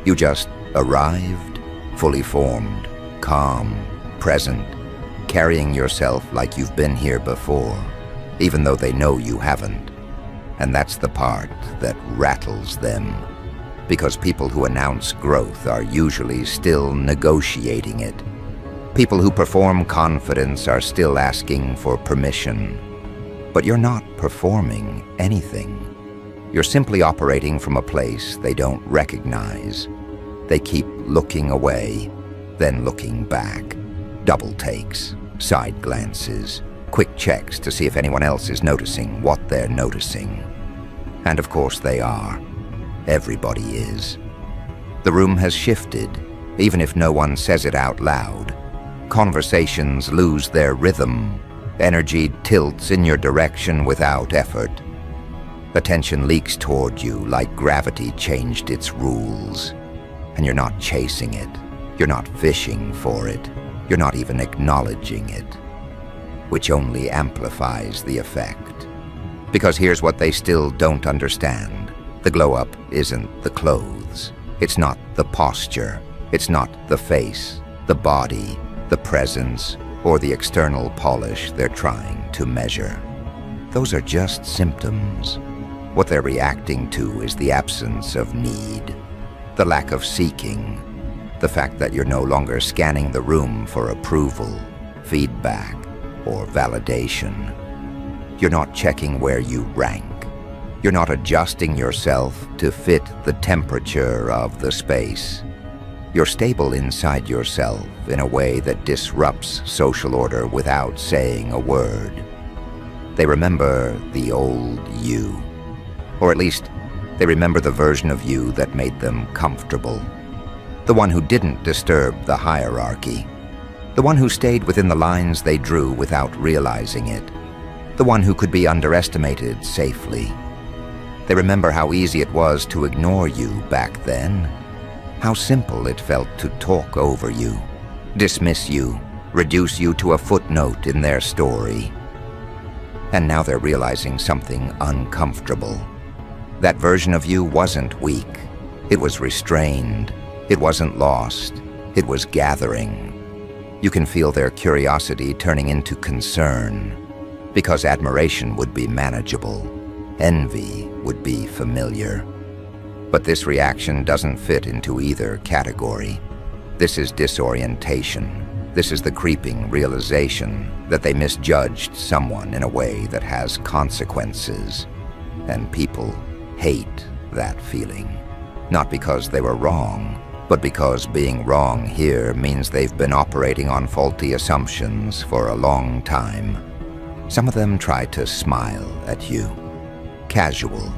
You just arrived, fully formed, calm, present, carrying yourself like you've been here before, even though they know you haven't. And that's the part that rattles them, because people who announce growth are usually still negotiating it. People who perform confidence are still asking for permission. But you're not performing anything. You're simply operating from a place they don't recognize. They keep looking away, then looking back. Double takes, side glances, quick checks to see if anyone else is noticing what they're noticing. And of course they are. Everybody is. The room has shifted, even if no one says it out loud. Conversations lose their rhythm. Energy tilts in your direction without effort. Attention leaks toward you like gravity changed its rules. And you're not chasing it. You're not fishing for it. You're not even acknowledging it, which only amplifies the effect. Because here's what they still don't understand. The glow-up isn't the clothes. It's not the posture. It's not the face, the body, the presence, or the external polish they're trying to measure. Those are just symptoms. What they're reacting to is the absence of need, the lack of seeking, the fact that you're no longer scanning the room for approval, feedback, or validation. You're not checking where you rank. You're not adjusting yourself to fit the temperature of the space. You're stable inside yourself in a way that disrupts social order without saying a word. They remember the old you, or at least they remember the version of you that made them comfortable. The one who didn't disturb the hierarchy. The one who stayed within the lines they drew without realizing it. The one who could be underestimated safely. They remember how easy it was to ignore you back then. How simple it felt to talk over you, dismiss you, reduce you to a footnote in their story. And now they're realizing something uncomfortable. That version of you wasn't weak. It was restrained. It wasn't lost. It was gathering. You can feel their curiosity turning into concern, because admiration would be manageable. Envy would be familiar. But this reaction doesn't fit into either category. This is disorientation. This is the creeping realization that they misjudged someone in a way that has consequences. And people hate that feeling. Not because they were wrong, but because being wrong here means they've been operating on faulty assumptions for a long time. Some of them try to smile at you. Casual,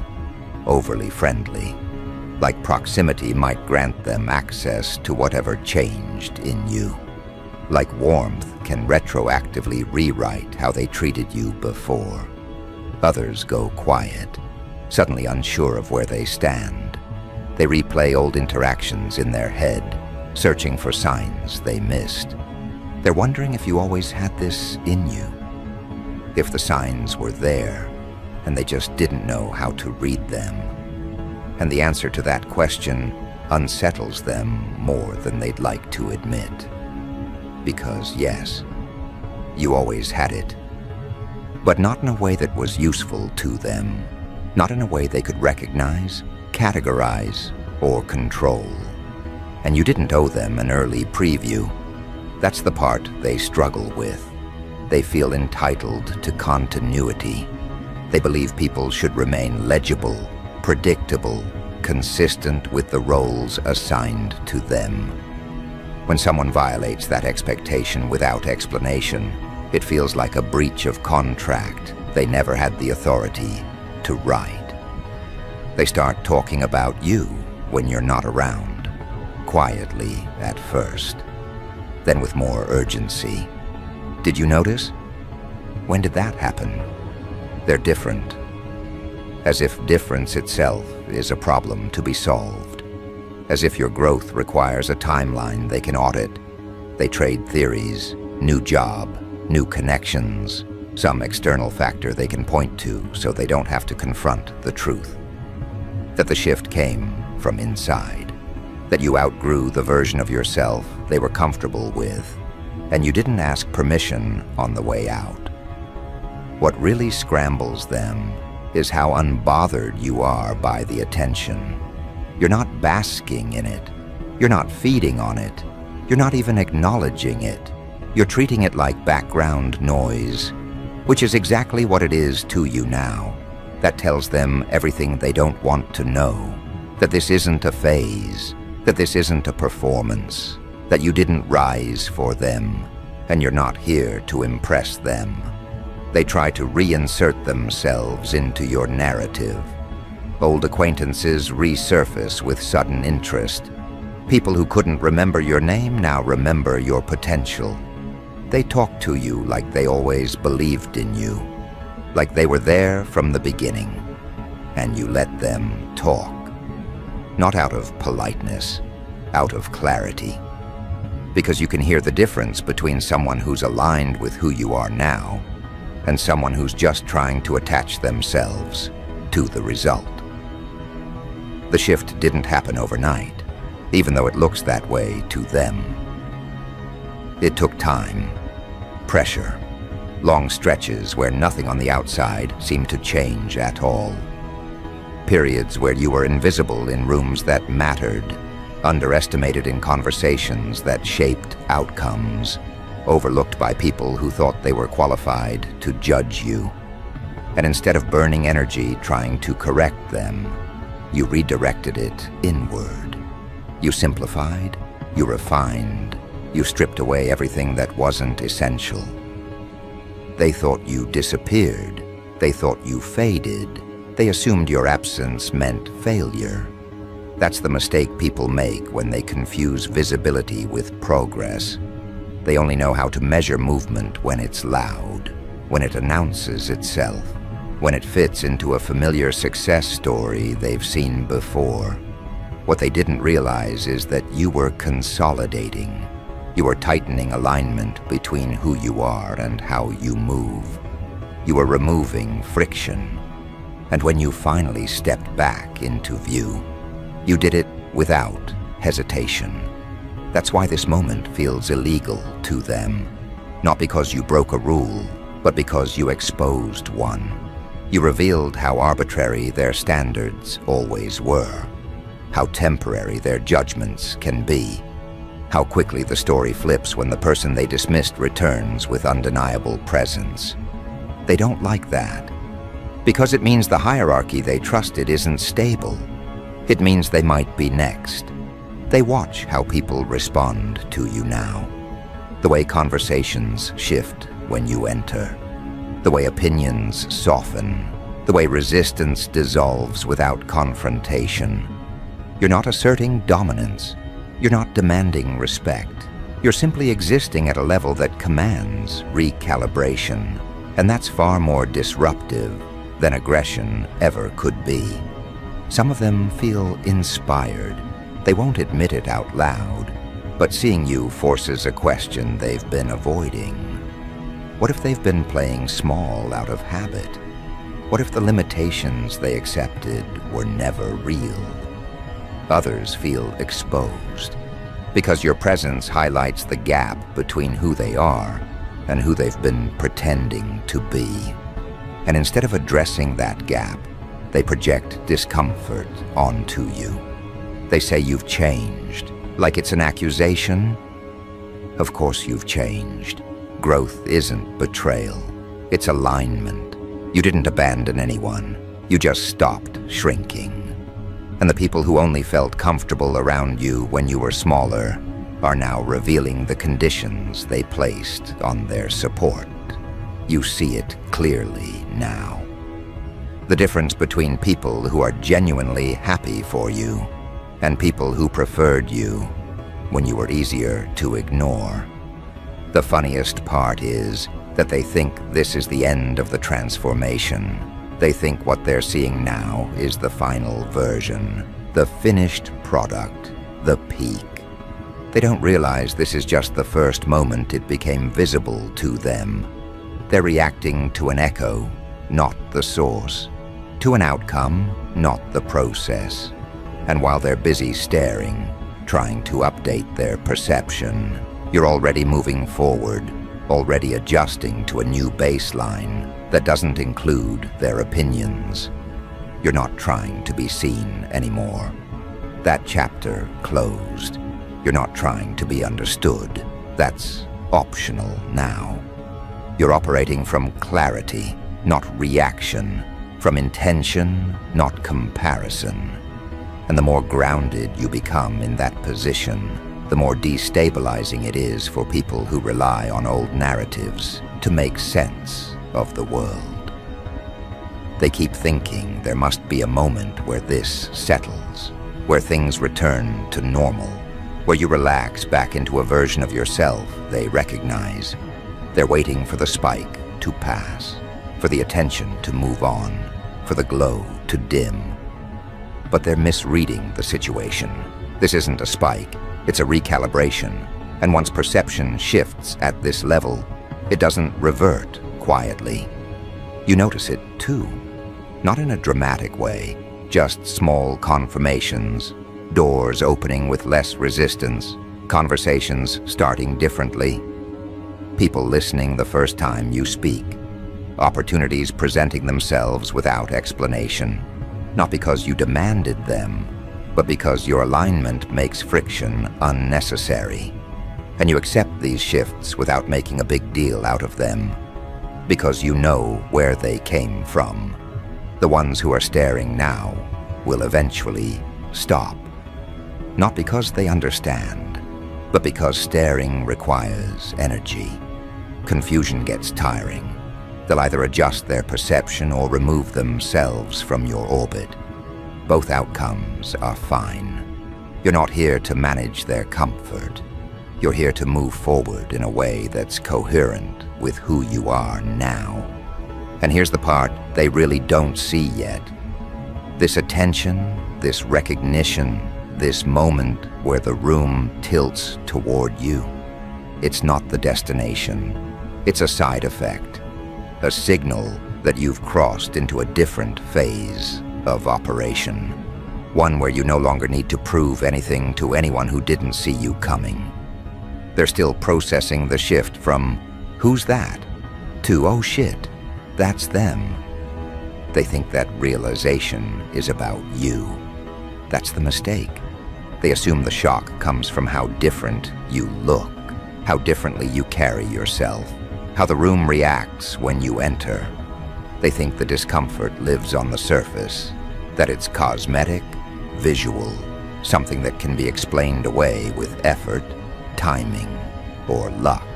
overly friendly, like proximity might grant them access to whatever changed in you. Like warmth can retroactively rewrite how they treated you before. Others go quiet, suddenly unsure of where they stand. They replay old interactions in their head, searching for signs they missed. They're wondering if you always had this in you. If the signs were there, and they just didn't know how to read them. And the answer to that question unsettles them more than they'd like to admit. Because yes, you always had it, but not in a way that was useful to them, not in a way they could recognize, categorize, or control. And you didn't owe them an early preview. That's the part they struggle with. They feel entitled to continuity. They believe people should remain legible, predictable, consistent with the roles assigned to them. When someone violates that expectation without explanation, it feels like a breach of contract they never had the authority to write. They start talking about you when you're not around, quietly at first, then with more urgency. Did you notice? When did that happen? They're different. as if difference itself is a problem to be solved, as if your growth requires a timeline they can audit. They trade theories, new job, new connections, some external factor they can point to so they don't have to confront the truth. That the shift came from inside, that you outgrew the version of yourself they were comfortable with, and you didn't ask permission on the way out. What really scrambles them is how unbothered you are by the attention. You're not basking in it. You're not feeding on it. You're not even acknowledging it. You're treating it like background noise, which is exactly what it is to you now. That tells them everything they don't want to know, that this isn't a phase, that this isn't a performance, that you didn't rise for them, and you're not here to impress them. They try to reinsert themselves into your narrative. Old acquaintances resurface with sudden interest. People who couldn't remember your name now remember your potential. They talk to you like they always believed in you, like they were there from the beginning, and you let them talk. Not out of politeness, out of clarity. Because you can hear the difference between someone who's aligned with who you are now and someone who's just trying to attach themselves to the result. The shift didn't happen overnight, even though it looks that way to them. It took time, pressure, long stretches where nothing on the outside seemed to change at all. Periods where you were invisible in rooms that mattered, underestimated in conversations that shaped outcomes, overlooked by people who thought they were qualified to judge you. And instead of burning energy trying to correct them, you redirected it inward. You simplified, you refined, you stripped away everything that wasn't essential. They thought you disappeared. They thought you faded. They assumed your absence meant failure. That's the mistake people make when they confuse visibility with progress. They only know how to measure movement when it's loud, when it announces itself, when it fits into a familiar success story they've seen before. What they didn't realize is that you were consolidating. You were tightening alignment between who you are and how you move. You were removing friction. And when you finally stepped back into view, you did it without hesitation. That's why this moment feels illegal to them. Not because you broke a rule, but because you exposed one. You revealed how arbitrary their standards always were, how temporary their judgments can be, how quickly the story flips when the person they dismissed returns with undeniable presence. They don't like that, because it means the hierarchy they trusted isn't stable. It means they might be next. They watch how people respond to you now, the way conversations shift when you enter, the way opinions soften, the way resistance dissolves without confrontation. You're not asserting dominance. You're not demanding respect. You're simply existing at a level that commands recalibration, and that's far more disruptive than aggression ever could be. Some of them feel inspired. They won't admit it out loud, but seeing you forces a question they've been avoiding. What if they've been playing small out of habit? What if the limitations they accepted were never real? Others feel exposed, because your presence highlights the gap between who they are and who they've been pretending to be. And instead of addressing that gap, they project discomfort onto you. They say you've changed, like it's an accusation. Of course you've changed. Growth isn't betrayal, it's alignment. You didn't abandon anyone, you just stopped shrinking. And the people who only felt comfortable around you when you were smaller are now revealing the conditions they placed on their support. You see it clearly now. The difference between people who are genuinely happy for you and people who preferred you when you were easier to ignore. The funniest part is that they think this is the end of the transformation, They think what they're seeing now is the final version, the finished product, the peak. They don't realize this is just the first moment it became visible to them. They're reacting to an echo, not the source, to an outcome, not the process. And while they're busy staring, trying to update their perception, you're already moving forward, already adjusting to a new baseline that doesn't include their opinions. You're not trying to be seen anymore. That chapter closed. You're not trying to be understood. That's optional now. You're operating from clarity, not reaction, from intention, not comparison. And the more grounded you become in that position, the more destabilizing it is for people who rely on old narratives to make sense of the world. They keep thinking there must be a moment where this settles, where things return to normal, where you relax back into a version of yourself they recognize. They're waiting for the spike to pass, for the attention to move on, for the glow to dim. But they're misreading the situation. This isn't a spike, it's a recalibration. And once perception shifts at this level, it doesn't revert quietly. You notice it too. Not in a dramatic way, just small confirmations, doors opening with less resistance, conversations starting differently, people listening the first time you speak, opportunities presenting themselves without explanation, not because you demanded them, but because your alignment makes friction unnecessary. And you accept these shifts without making a big deal out of them, because you know where they came from. The ones who are staring now will eventually stop. Not because they understand, but because staring requires energy. Confusion gets tiring. They'll either adjust their perception or remove themselves from your orbit. Both outcomes are fine. You're not here to manage their comfort. You're here to move forward in a way that's coherent with who you are now. And here's the part they really don't see yet. This attention, this recognition, this moment where the room tilts toward you. It's not the destination. It's a side effect, a signal that you've crossed into a different phase of operation. One where you no longer need to prove anything to anyone who didn't see you coming. They're still processing the shift from, "Who's that?" to, "Oh shit, that's them." They think that realization is about you. That's the mistake. They assume the shock comes from how different you look, how differently you carry yourself, how the room reacts when you enter. They think the discomfort lives on the surface, that it's cosmetic, visual, something that can be explained away with effort, timing, or luck.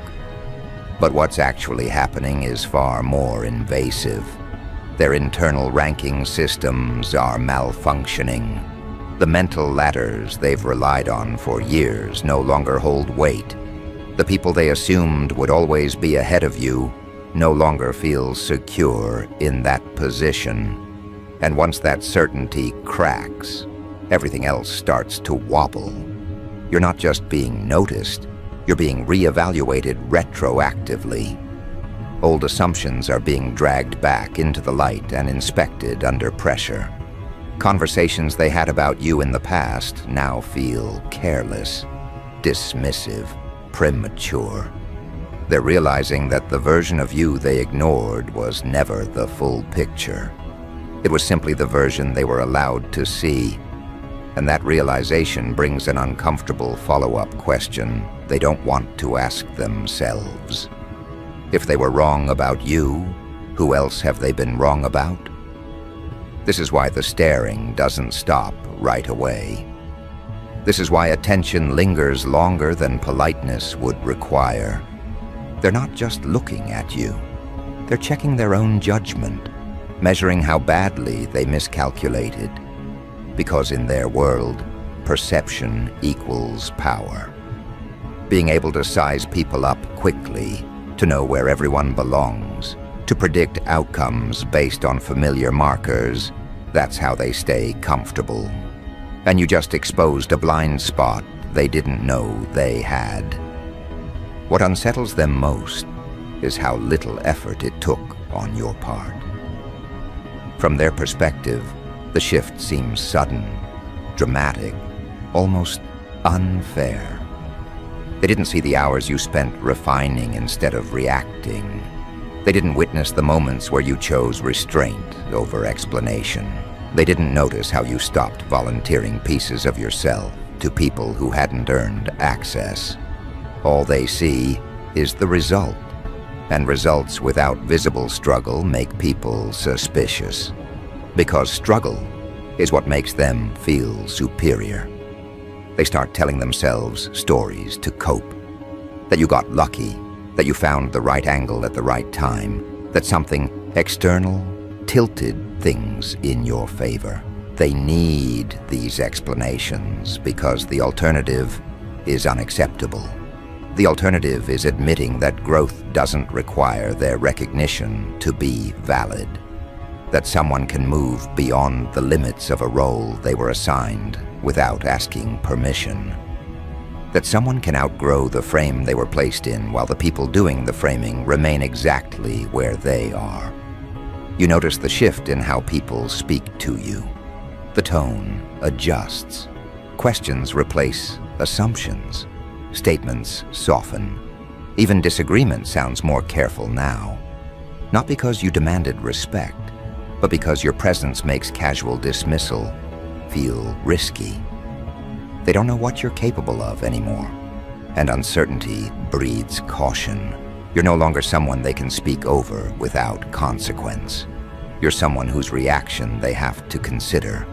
But what's actually happening is far more invasive. Their internal ranking systems are malfunctioning. The mental ladders they've relied on for years no longer hold weight. The people they assumed would always be ahead of you no longer feel secure in that position. And once that certainty cracks, everything else starts to wobble. You're not just being noticed, you're being reevaluated retroactively. Old assumptions are being dragged back into the light and inspected under pressure. Conversations they had about you in the past now feel careless, dismissive, premature. They're realizing that the version of you they ignored was never the full picture. It was simply the version they were allowed to see. And that realization brings an uncomfortable follow-up question they don't want to ask themselves. If they were wrong about you, who else have they been wrong about? This is why the staring doesn't stop right away. This is why attention lingers longer than politeness would require. They're not just looking at you. They're checking their own judgment, measuring how badly they miscalculated. Because in their world, perception equals power. Being able to size people up quickly, to know where everyone belongs, To predict outcomes based on familiar markers, that's how they stay comfortable. And you just exposed a blind spot they didn't know they had. What unsettles them most is how little effort it took on your part. From their perspective, the shift seems sudden, dramatic, almost unfair. They didn't see the hours you spent refining instead of reacting. They didn't witness the moments where you chose restraint over explanation. They didn't notice how you stopped volunteering pieces of yourself to people who hadn't earned access. All they see is the result, and results without visible struggle make people suspicious. Because struggle is what makes them feel superior. They start telling themselves stories to cope. That you got lucky, that you found the right angle at the right time, that something external tilted things in your favor. They need these explanations because the alternative is unacceptable. The alternative is admitting that growth doesn't require their recognition to be valid. That someone can move beyond the limits of a role they were assigned without asking permission. That someone can outgrow the frame they were placed in while the people doing the framing remain exactly where they are. You notice the shift in how people speak to you. The tone adjusts. Questions replace assumptions. Statements soften. Even disagreement sounds more careful now. Not because you demanded respect, but because your presence makes casual dismissal feel risky. They don't know what you're capable of anymore, and uncertainty breeds caution. You're no longer someone they can speak over without consequence. You're someone whose reaction they have to consider,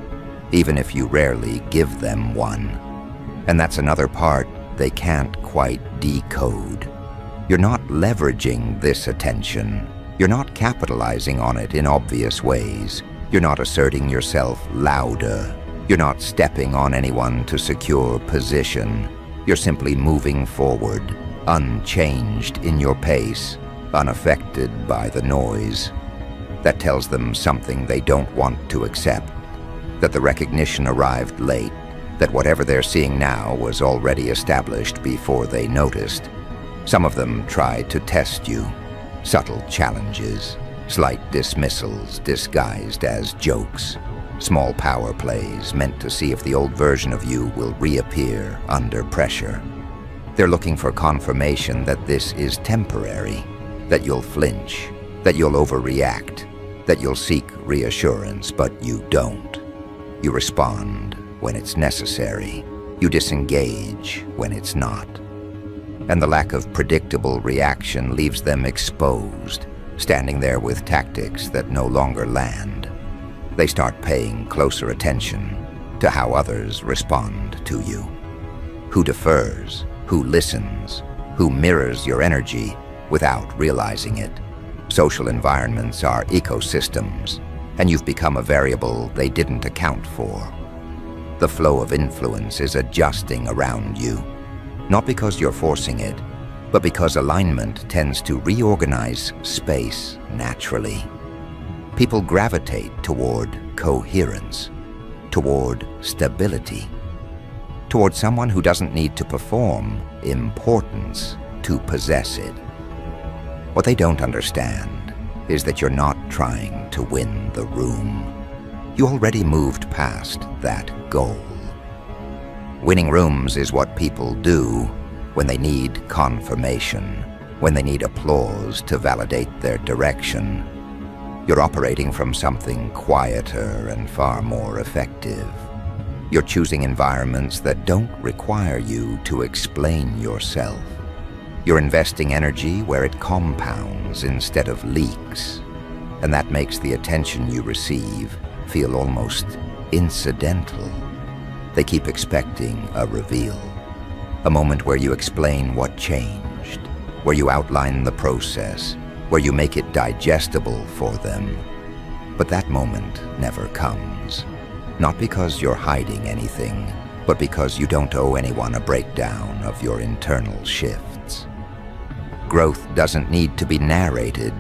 even if you rarely give them one. And that's another part they can't quite decode. You're not leveraging this attention. You're not capitalizing on it in obvious ways. You're not asserting yourself louder. You're not stepping on anyone to secure position. You're simply moving forward, unchanged in your pace, unaffected by the noise. That tells them something they don't want to accept, that the recognition arrived late, that whatever they're seeing now was already established before they noticed. Some of them tried to test you. Subtle challenges, slight dismissals disguised as jokes, small power plays meant to see if the old version of you will reappear under pressure. They're looking for confirmation that this is temporary, that you'll flinch, that you'll overreact, that you'll seek reassurance, but you don't. You respond when it's necessary. You disengage when it's not. And the lack of predictable reaction leaves them exposed, standing there with tactics that no longer land. They start paying closer attention to how others respond to you. Who defers, who listens, who mirrors your energy without realizing it. Social environments are ecosystems, and you've become a variable they didn't account for. The flow of influence is adjusting around you, not because you're forcing it, but because alignment tends to reorganize space naturally. People gravitate toward coherence, toward stability, toward someone who doesn't need to perform importance to possess it. What they don't understand is that you're not trying to win the room. You already moved past that goal. Winning rooms is what people do when they need confirmation, when they need applause to validate their direction. You're operating from something quieter and far more effective. You're choosing environments that don't require you to explain yourself. You're investing energy where it compounds instead of leaks, and that makes the attention you receive feel almost incidental. They keep expecting a reveal, a moment where you explain what changed, where you outline the process, where you make it digestible for them. But that moment never comes, not because you're hiding anything, but because you don't owe anyone a breakdown of your internal shifts. Growth doesn't need to be narrated,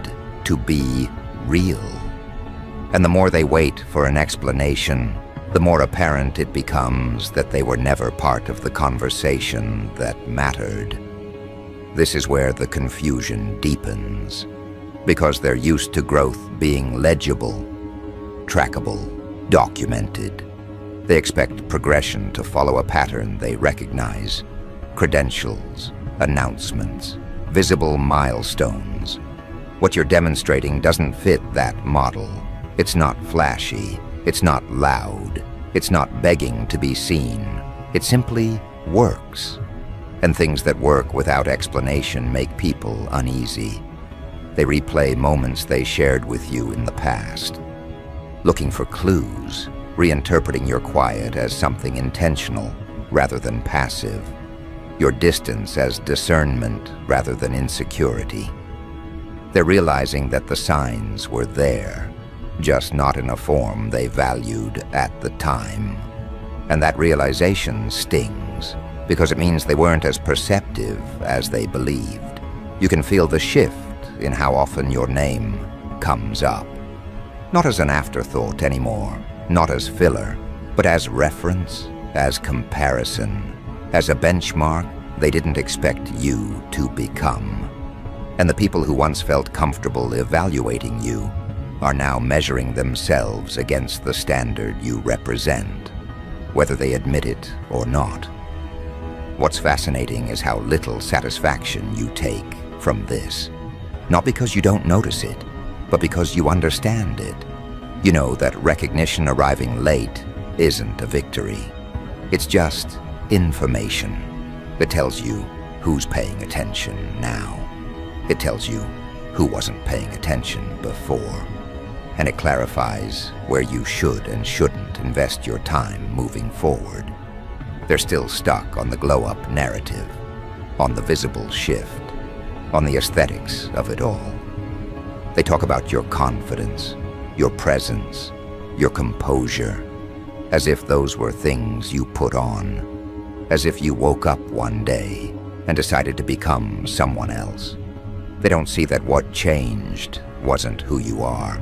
to be real. And the more they wait for an explanation, the more apparent it becomes that they were never part of the conversation that mattered. This is where the confusion deepens, because they're used to growth being legible, trackable, documented. They expect progression to follow a pattern they recognize: credentials, announcements, visible milestones. What you're demonstrating doesn't fit that model. It's not flashy, it's not loud, it's not begging to be seen. It simply works. And things that work without explanation make people uneasy. They replay moments they shared with you in the past, looking for clues, reinterpreting your quiet as something intentional rather than passive, your distance as discernment rather than insecurity. They're realizing that the signs were there, just not in a form they valued at the time. And that realization stings, because it means they weren't as perceptive as they believed. You can feel the shift in how often your name comes up. Not as an afterthought anymore, not as filler, but as reference, as comparison, as a benchmark they didn't expect you to become. And the people who once felt comfortable evaluating you are now measuring themselves against the standard you represent, whether they admit it or not. What's fascinating is how little satisfaction you take from this. Not because you don't notice it, but because you understand it. You know that recognition arriving late isn't a victory. It's just information. It tells you who's paying attention now. It tells you who wasn't paying attention before. And it clarifies where you should and shouldn't invest your time moving forward. They're still stuck on the glow-up narrative, on the visible shift, on the aesthetics of it all. They talk about your confidence, your presence, your composure, as if those were things you put on, as if you woke up one day and decided to become someone else. They don't see that what changed wasn't who you are,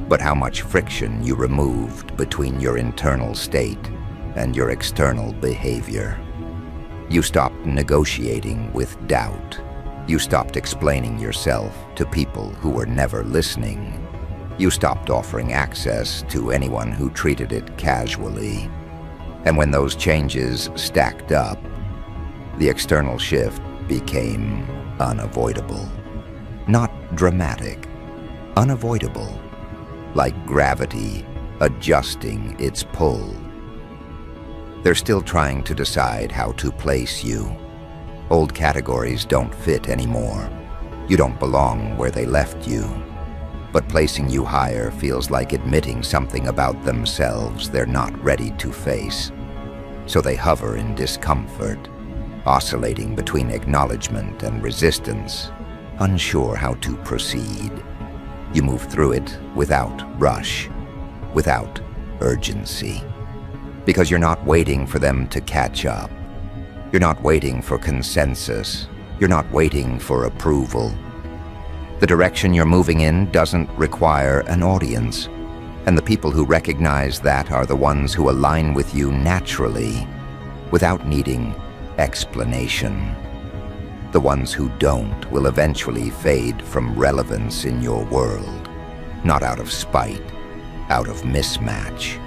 but how much friction you removed between your internal state and your external behavior. You stopped negotiating with doubt. You stopped explaining yourself to people who were never listening. You stopped offering access to anyone who treated it casually. And when those changes stacked up, the external shift became unavoidable. Not dramatic, unavoidable, like gravity adjusting its pull. They're still trying to decide how to place you. Old categories don't fit anymore. You don't belong where they left you. But placing you higher feels like admitting something about themselves they're not ready to face. So they hover in discomfort, oscillating between acknowledgement and resistance, unsure how to proceed. You move through it without rush, without urgency. Because you're not waiting for them to catch up. You're not waiting for consensus. You're not waiting for approval. The direction you're moving in doesn't require an audience, and the people who recognize that are the ones who align with you naturally, without needing explanation. The ones who don't will eventually fade from relevance in your world, not out of spite, out of mismatch.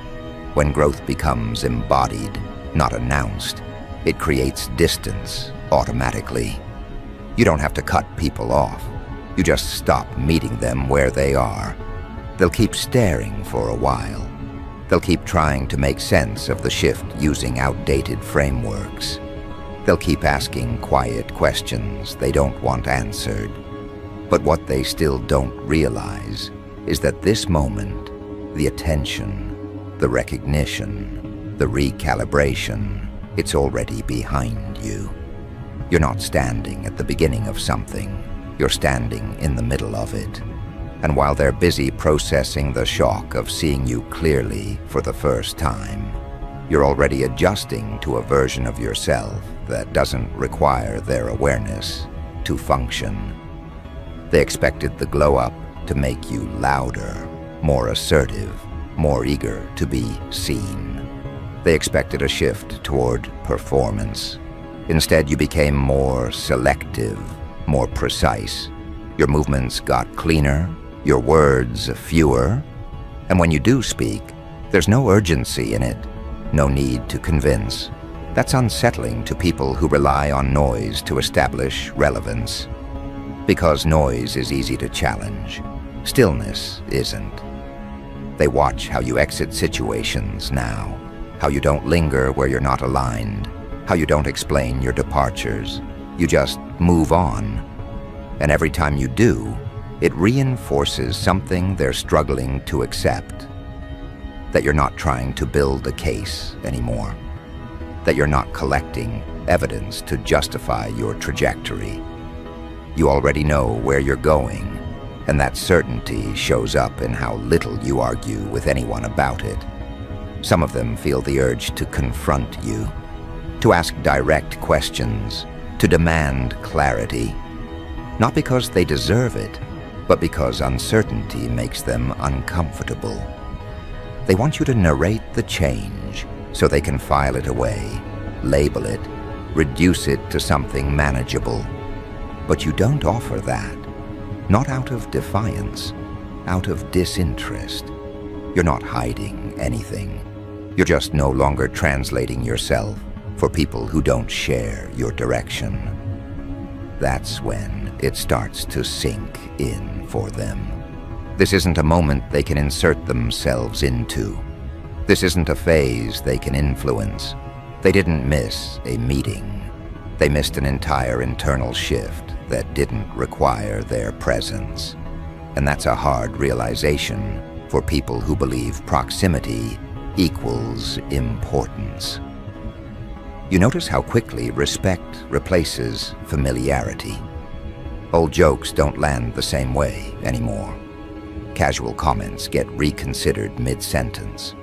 When growth becomes embodied, not announced, it creates distance automatically. You don't have to cut people off. You just stop meeting them where they are. They'll keep staring for a while. They'll keep trying to make sense of the shift using outdated frameworks. They'll keep asking quiet questions they don't want answered. But what they still don't realize is that this moment, the attention, the recognition, the recalibration, it's already behind you. You're not standing at the beginning of something. You're standing in the middle of it. And while they're busy processing the shock of seeing you clearly for the first time, you're already adjusting to a version of yourself that doesn't require their awareness to function. They expected the glow-up to make you louder, more assertive, more eager to be seen. They expected a shift toward performance. Instead, you became more selective, more precise. Your movements got cleaner, your words fewer, and when you do speak, there's no urgency in it, no need to convince. That's unsettling to people who rely on noise to establish relevance. Because noise is easy to challenge, stillness isn't. They watch how you exit situations now, how you don't linger where you're not aligned, how you don't explain your departures. You just move on. And every time you do, it reinforces something they're struggling to accept. That you're not trying to build a case anymore. That you're not collecting evidence to justify your trajectory. You already know where you're going, and that certainty shows up in how little you argue with anyone about it. Some of them feel the urge to confront you, to ask direct questions, to demand clarity. Not because they deserve it, but because uncertainty makes them uncomfortable. They want you to narrate the change so they can file it away, label it, reduce it to something manageable. But you don't offer that. Not out of defiance, out of disinterest. You're not hiding anything. You're just no longer translating yourself for people who don't share your direction. That's when it starts to sink in for them. This isn't a moment they can insert themselves into. This isn't a phase they can influence. They didn't miss a meeting. They missed an entire internal shift that didn't require their presence. And that's a hard realization for people who believe proximity equals importance. You notice how quickly respect replaces familiarity. Old jokes don't land the same way anymore. Casual comments get reconsidered mid-sentence.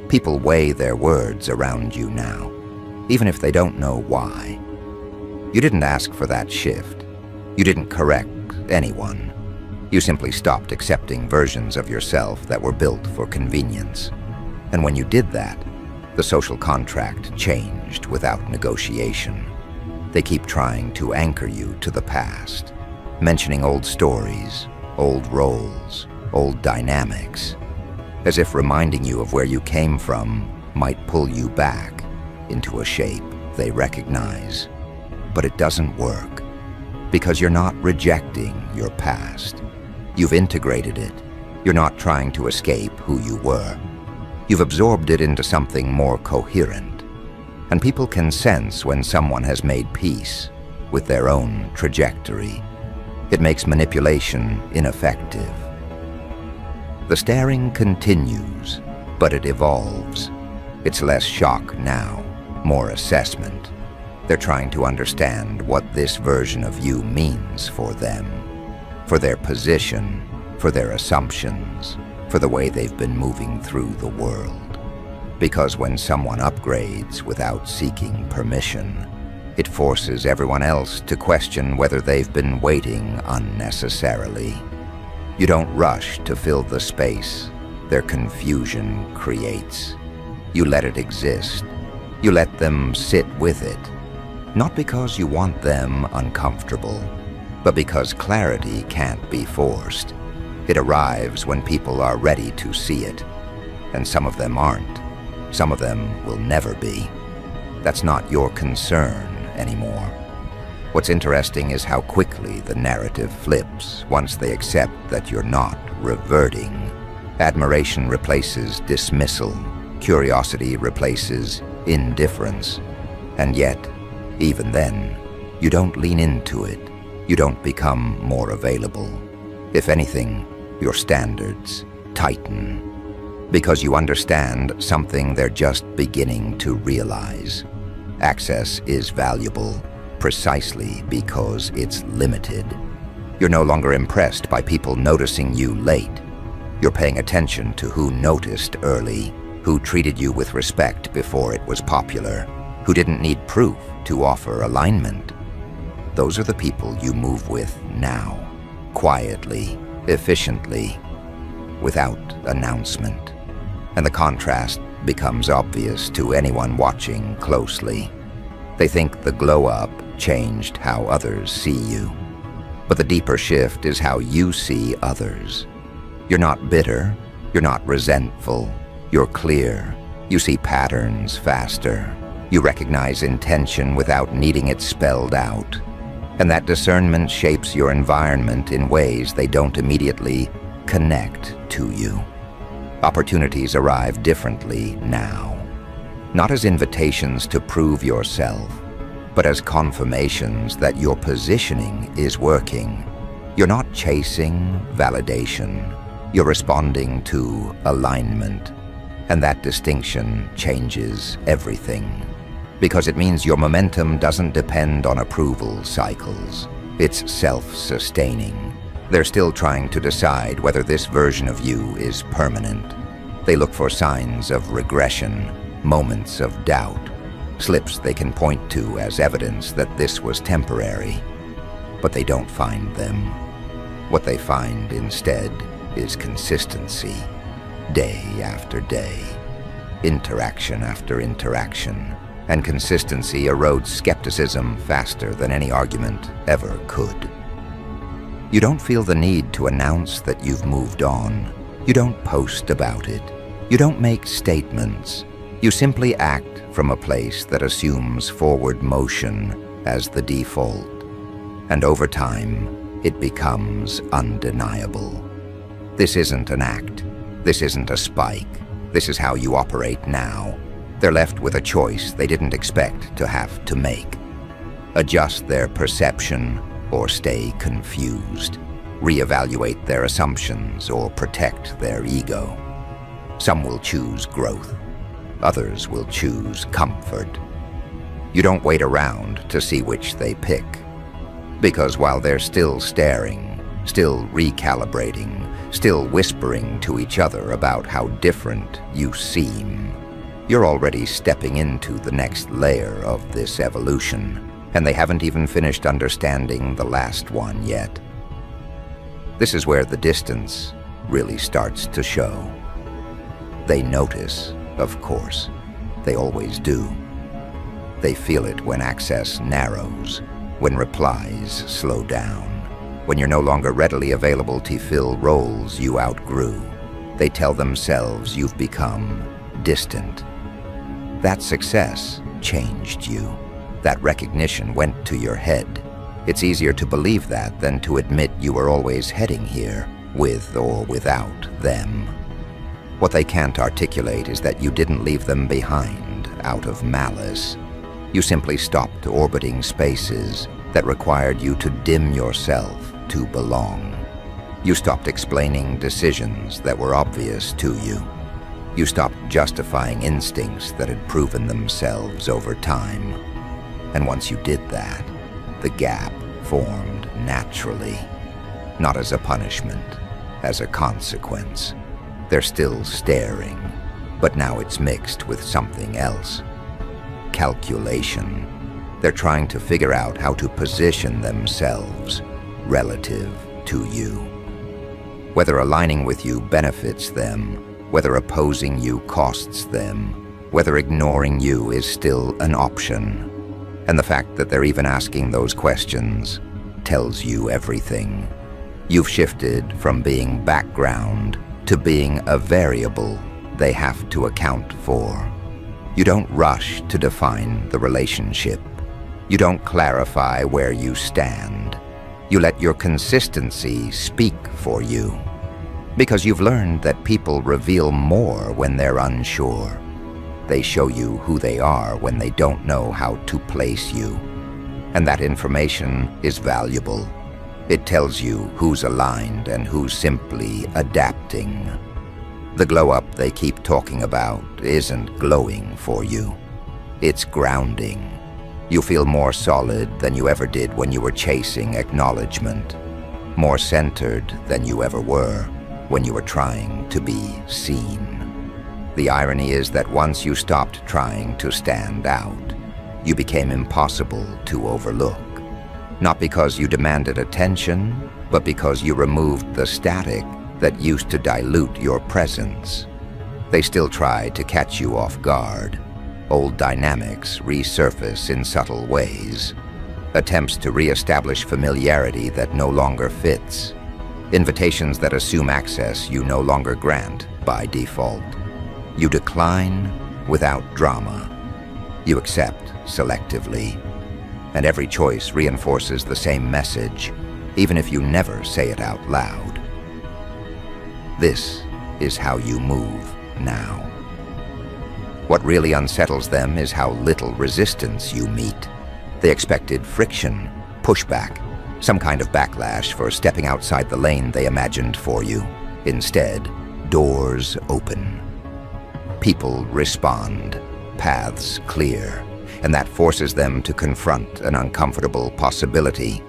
People weigh their words around you now, even if they don't know why. You didn't ask for that shift. You didn't correct anyone. You simply stopped accepting versions of yourself that were built for convenience. And when you did that, the social contract changed without negotiation. They keep trying to anchor you to the past, mentioning old stories, old roles, old dynamics, as if reminding you of where you came from might pull you back into a shape they recognize. But it doesn't work, because you're not rejecting your past. You've integrated it. You're not trying to escape who you were. You've absorbed it into something more coherent. And people can sense when someone has made peace with their own trajectory. It makes manipulation ineffective. The staring continues, but it evolves. It's less shock now, more assessment. They're trying to understand what this version of you means for them, for their position, for their assumptions, for the way they've been moving through the world. Because when someone upgrades without seeking permission, it forces everyone else to question whether they've been waiting unnecessarily. You don't rush to fill the space their confusion creates. You let it exist. You let them sit with it. Not because you want them uncomfortable, but because clarity can't be forced. It arrives when people are ready to see it, and some of them aren't. Some of them will never be. That's not your concern anymore. What's interesting is how quickly the narrative flips once they accept that you're not reverting. Admiration replaces dismissal. Curiosity replaces indifference. And yet, even then, you don't lean into it. You don't become more available. If anything, your standards tighten. Because you understand something they're just beginning to realize. Access is valuable precisely because it's limited. You're no longer impressed by people noticing you late. You're paying attention to who noticed early, who treated you with respect before it was popular, who didn't need proof to offer alignment. Those are the people you move with now, quietly, efficiently, without announcement. And the contrast becomes obvious to anyone watching closely. They think the glow-up changed how others see you. But the deeper shift is how you see others. You're not bitter, you're not resentful, you're clear. You see patterns faster. You recognize intention without needing it spelled out. And that discernment shapes your environment in ways they don't immediately connect to you. Opportunities arrive differently now. Not as invitations to prove yourself, but as confirmations that your positioning is working. You're not chasing validation. You're responding to alignment. And that distinction changes everything. Because it means your momentum doesn't depend on approval cycles. It's self-sustaining. They're still trying to decide whether this version of you is permanent. They look for signs of regression, moments of doubt, slips they can point to as evidence that this was temporary. But they don't find them. What they find instead is consistency, day after day, interaction after interaction. And consistency erodes skepticism faster than any argument ever could. You don't feel the need to announce that you've moved on. You don't post about it. You don't make statements. You simply act from a place that assumes forward motion as the default. And over time, it becomes undeniable. This isn't an act. This isn't a spike. This is how you operate now. They're left with a choice they didn't expect to have to make. Adjust their perception or stay confused. Reevaluate their assumptions or protect their ego. Some will choose growth. Others will choose comfort. You don't wait around to see which they pick. Because while they're still staring, still recalibrating, still whispering to each other about how different you seem, you're already stepping into the next layer of this evolution, and they haven't even finished understanding the last one yet. This is where the distance really starts to show. They notice, of course. They always do. They feel it when access narrows, when replies slow down, when you're no longer readily available to fill roles you outgrew. They tell themselves you've become distant. That success changed you. That recognition went to your head. It's easier to believe that than to admit you were always heading here, with or without them. What they can't articulate is that you didn't leave them behind out of malice. You simply stopped orbiting spaces that required you to dim yourself to belong. You stopped explaining decisions that were obvious to you. You stopped justifying instincts that had proven themselves over time. And once you did that, the gap formed naturally, not as a punishment, as a consequence. They're still staring, but now it's mixed with something else. Calculation. They're trying to figure out how to position themselves relative to you. Whether aligning with you benefits them, whether opposing you costs them, whether ignoring you is still an option. And the fact that they're even asking those questions tells you everything. You've shifted from being background to being a variable they have to account for. You don't rush to define the relationship. You don't clarify where you stand. You let your consistency speak for you. Because you've learned that people reveal more when they're unsure. They show you who they are when they don't know how to place you. And that information is valuable. It tells you who's aligned and who's simply adapting. The glow-up they keep talking about isn't glowing for you. It's grounding. You feel more solid than you ever did when you were chasing acknowledgement. More centered than you ever were when you were trying to be seen. The irony is that once you stopped trying to stand out, you became impossible to overlook. Not because you demanded attention, but because you removed the static that used to dilute your presence. They still try to catch you off guard. Old dynamics resurface in subtle ways. Attempts to re-establish familiarity that no longer fits. Invitations that assume access you no longer grant by default. You decline without drama. You accept selectively. And every choice reinforces the same message, even if you never say it out loud. This is how you move now. What really unsettles them is how little resistance you meet. They expected friction, pushback, some kind of backlash for stepping outside the lane they imagined for you. Instead, doors open. People respond, paths clear, and that forces them to confront an uncomfortable possibility.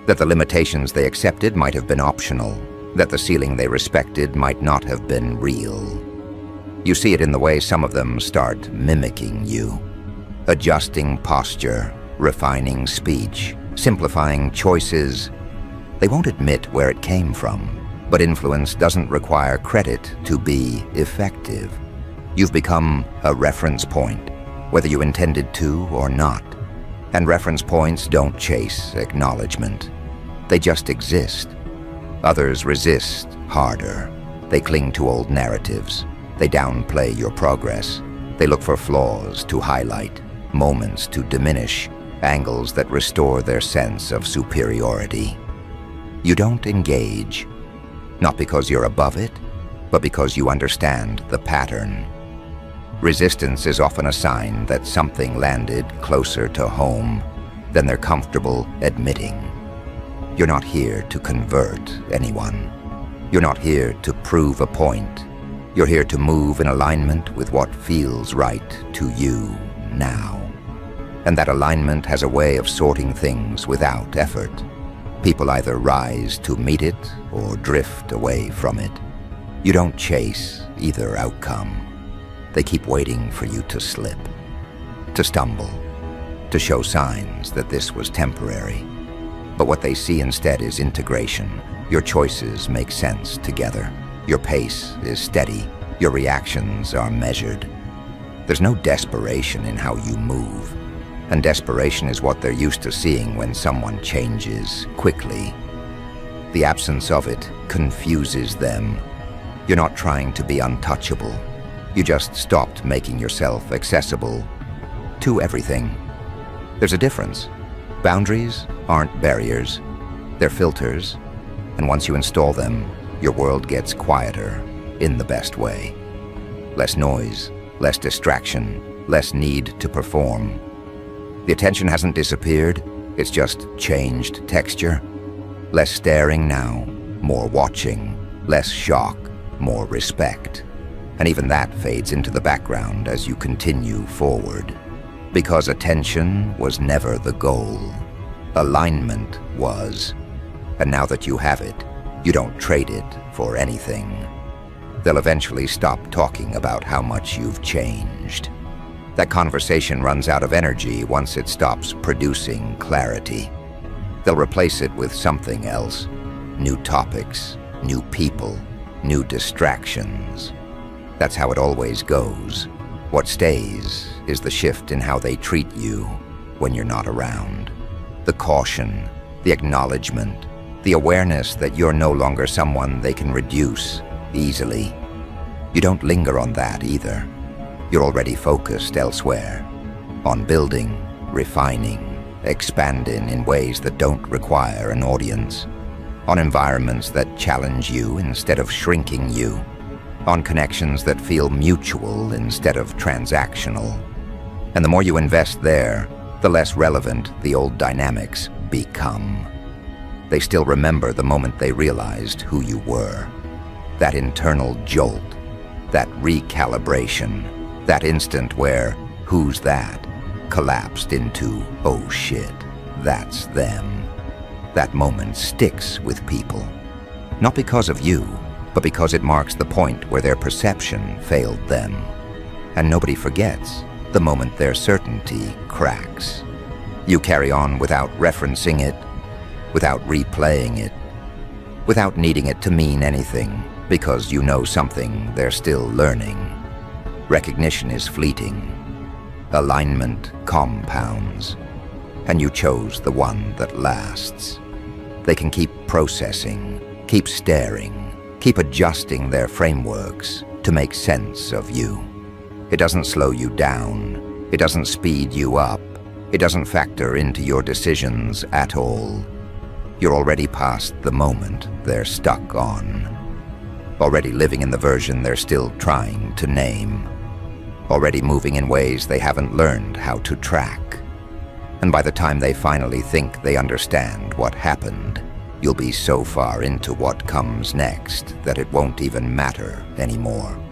That the limitations they accepted might have been optional, that the ceiling they respected might not have been real. You see it in the way some of them start mimicking you, adjusting posture, refining speech, simplifying choices. They won't admit where it came from, but influence doesn't require credit to be effective. You've become a reference point, whether you intended to or not. And reference points don't chase acknowledgement. They just exist. Others resist harder. They cling to old narratives. They downplay your progress. They look for flaws to highlight, moments to diminish, angles that restore their sense of superiority. You don't engage, not because you're above it, but because you understand the pattern. Resistance is often a sign that something landed closer to home than they're comfortable admitting. You're not here to convert anyone. You're not here to prove a point. You're here to move in alignment with what feels right to you now. And that alignment has a way of sorting things without effort. People either rise to meet it or drift away from it. You don't chase either outcome. They keep waiting for you to slip, to stumble, to show signs that this was temporary. But what they see instead is integration. Your choices make sense together. Your pace is steady. Your reactions are measured. There's no desperation in how you move. And desperation is what they're used to seeing when someone changes quickly. The absence of it confuses them. You're not trying to be untouchable. You just stopped making yourself accessible to everything. There's a difference. Boundaries aren't barriers. They're filters. And once you install them, your world gets quieter in the best way. Less noise, less distraction, less need to perform. The attention hasn't disappeared, it's just changed texture. Less staring now, more watching. Less shock, more respect. And even that fades into the background as you continue forward. Because attention was never the goal. Alignment was. And now that you have it, you don't trade it for anything. They'll eventually stop talking about how much you've changed. That conversation runs out of energy once it stops producing clarity. They'll replace it with something else. New topics, new people, new distractions. That's how it always goes. What stays is the shift in how they treat you when you're not around. The caution, the acknowledgement, the awareness that you're no longer someone they can reduce easily. You don't linger on that either. You're already focused elsewhere, on building, refining, expanding in ways that don't require an audience, on environments that challenge you instead of shrinking you, on connections that feel mutual instead of transactional. And the more you invest there, the less relevant the old dynamics become. They still remember the moment they realized who you were. That internal jolt, that recalibration, that instant where, who's that, collapsed into, oh shit, that's them. That moment sticks with people. Not because of you, but because it marks the point where their perception failed them. And nobody forgets the moment their certainty cracks. You carry on without referencing it, without replaying it, without needing it to mean anything, because you know something they're still learning. Recognition is fleeting. Alignment compounds. And you chose the one that lasts. They can keep processing, keep staring, keep adjusting their frameworks to make sense of you. It doesn't slow you down. It doesn't speed you up. It doesn't factor into your decisions at all. You're already past the moment they're stuck on. Already living in the version they're still trying to name. Already moving in ways they haven't learned how to track. And by the time they finally think they understand what happened, you'll be so far into what comes next that it won't even matter anymore.